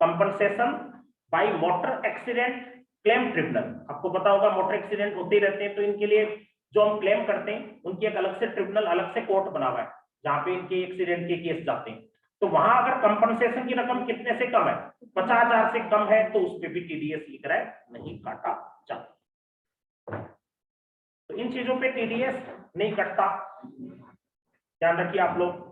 compensation by motor accident claim tribunal. आपको पता होगा मोटर एक्सीडेंट होते ही रहते हैं, तो इनके लिए जो हम क्लेम करते हैं उनकी एक अलग से ट्रिब्यूनल, अलग से कोर्ट बना हुआ है जहां पे इनके एक्सीडेंट के केस जाते हैं। तो वहां अगर कंपनसेशन की रकम कितने से कम है, 50,000 से कम है, तो उस पर भी टीडीएस लिख रहा है नहीं काटा जाता। तो इन चीजों पे टीडीएस नहीं कटता, ध्यान रखिए आप लोग।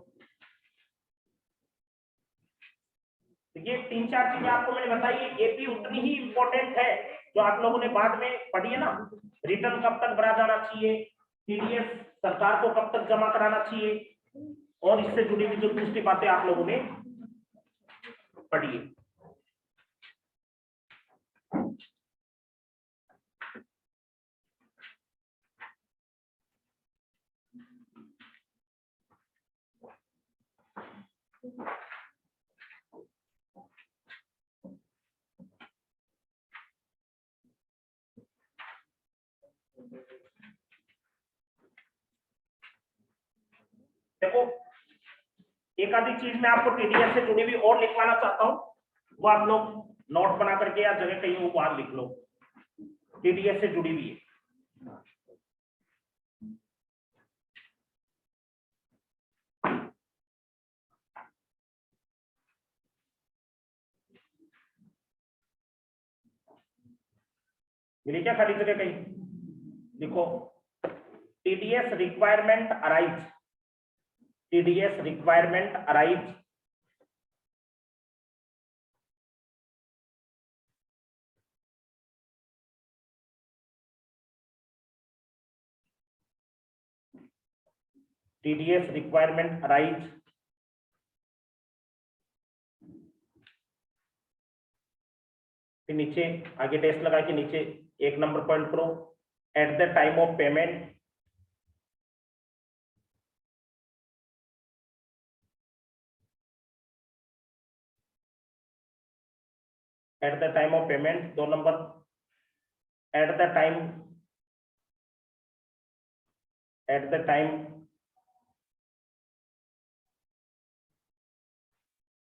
तो ये 3-4 चीजें आपको मैंने बताई है, ये भी उतनी ही इंपॉर्टेंट है जो आप लोगों ने बाद में पढ़ी है ना। रिटर्न कब तक भरा जाना चाहिए, टीडीएस सरकार को कब तक जमा कराना चाहिए, और इससे जुड़ी हुई जो दूसरी बातें आप लोगों ने पढ़ी है। देखो एक आधी चीज मैं आपको टीडीएस से जुड़ी हुई और लिखवाना चाहता हूं, वो आप लोग नोट बना करके या जगह कहीं वो बाहर लिख लो, टीडीएस से जुड़ी हुई है। मिली क्या खाली जगह कहीं? लिखो TDS requirement arise, TDS requirement arise TDS requirement arise फिर नीचे आगे टेस्ट लगा के नीचे 1 नंबर पॉइंट करो, eight the time of payment eight the time of payment 2 number, eight the time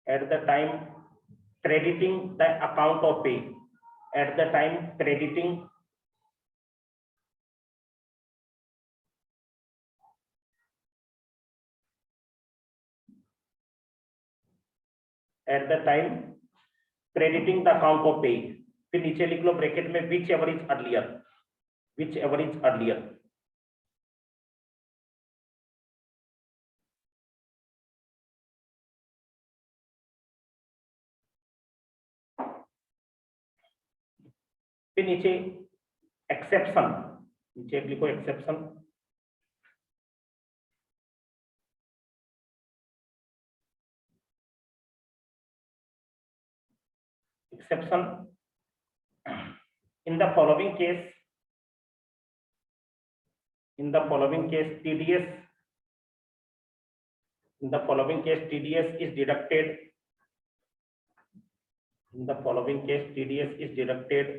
at the time crediting the account of pay, at the time crediting at the time crediting the account of pay, फिर नीचे लिख लो bracket में which ever is earlier, which ever is earlier। फिर नीचे exception, नीचे लिखो exception, exception in the following case, in the following case TDS, in the following case TDS is deducted, in the following case TDS is deducted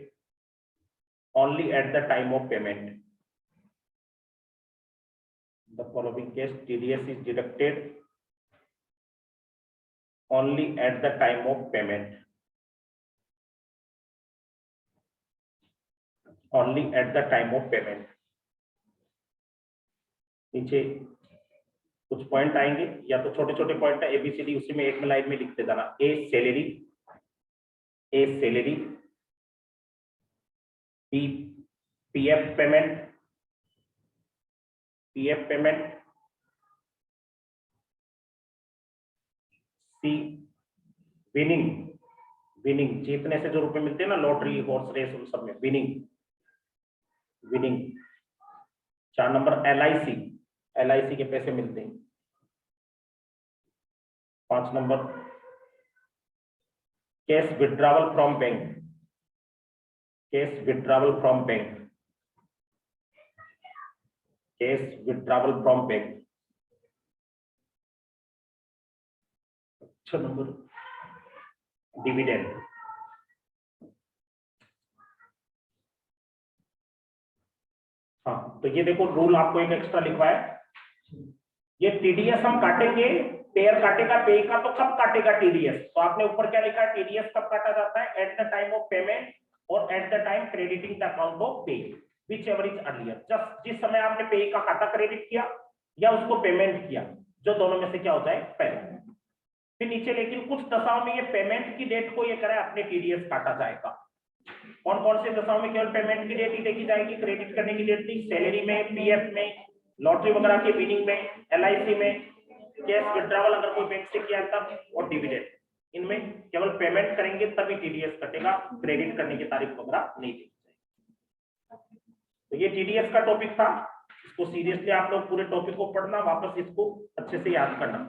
only at the time of payment, in the following case TDS is deducted only at the time of payment, only at the time of payment। नीचे कुछ point आएंगे या तो छोटे छोटे point है ABCD, उसी में एक में लाइन में लिखते जाना। A salary, a salary, b PF payment, PF payment, c winning, winning जीतने से जो रुपए मिलते हैं ना, लॉटरी हॉर्स रेस उन सब में winning, winning. 4 number LIC, LIC के पैसे मिलते हैं। 5 number cash withdrawal from bank, cash withdrawal from bank, cash withdrawal from bank. 6 number dividend, हाँ तो ये देखो रूल आपको एक एक्स्ट्रा लिखवा है। ये टीडीएस हम काटेंगे, पेयर काटेगा पे का, तो कब काटेगा टीडीएस? तो आपने ऊपर क्या लिखा है, टीडीएस कब काटा जाता है? At the time of payment और at the time crediting the account of pay, whichever is earlier. Just जिस समय आपने पे का खाता क्रेडिट किया या उसको पेमेंट किया, जो दोनों में से क्या होता है पहले। फिर नीचे लेकिन कुछ दशाओं में ये पेमेंट की डेट को ये करे अपने टीडीएस काटा जाएगा। कौन कौन से दशाओं में केवल पेमेंट की डेट ही देखी जाएगी, क्रेडिट करने की डेट नहीं? सैलरी में, पीएफ में, लॉटरी वगैरह के विनिंग में, एलआईसी में, कैश विड्रॉवल अगर कोई बैंक से किया तब, और डिविडेंड। इनमें केवल पेमेंट करेंगे तभी टीडीएस कटेगा, क्रेडिट करने की तारीख वगैरह नहीं दी जाएगी। तो ये टीडीएस का टॉपिक था, इसको सीरियसली आप लोग पूरे टॉपिक को पढ़ना, वापस इसको अच्छे से याद करना।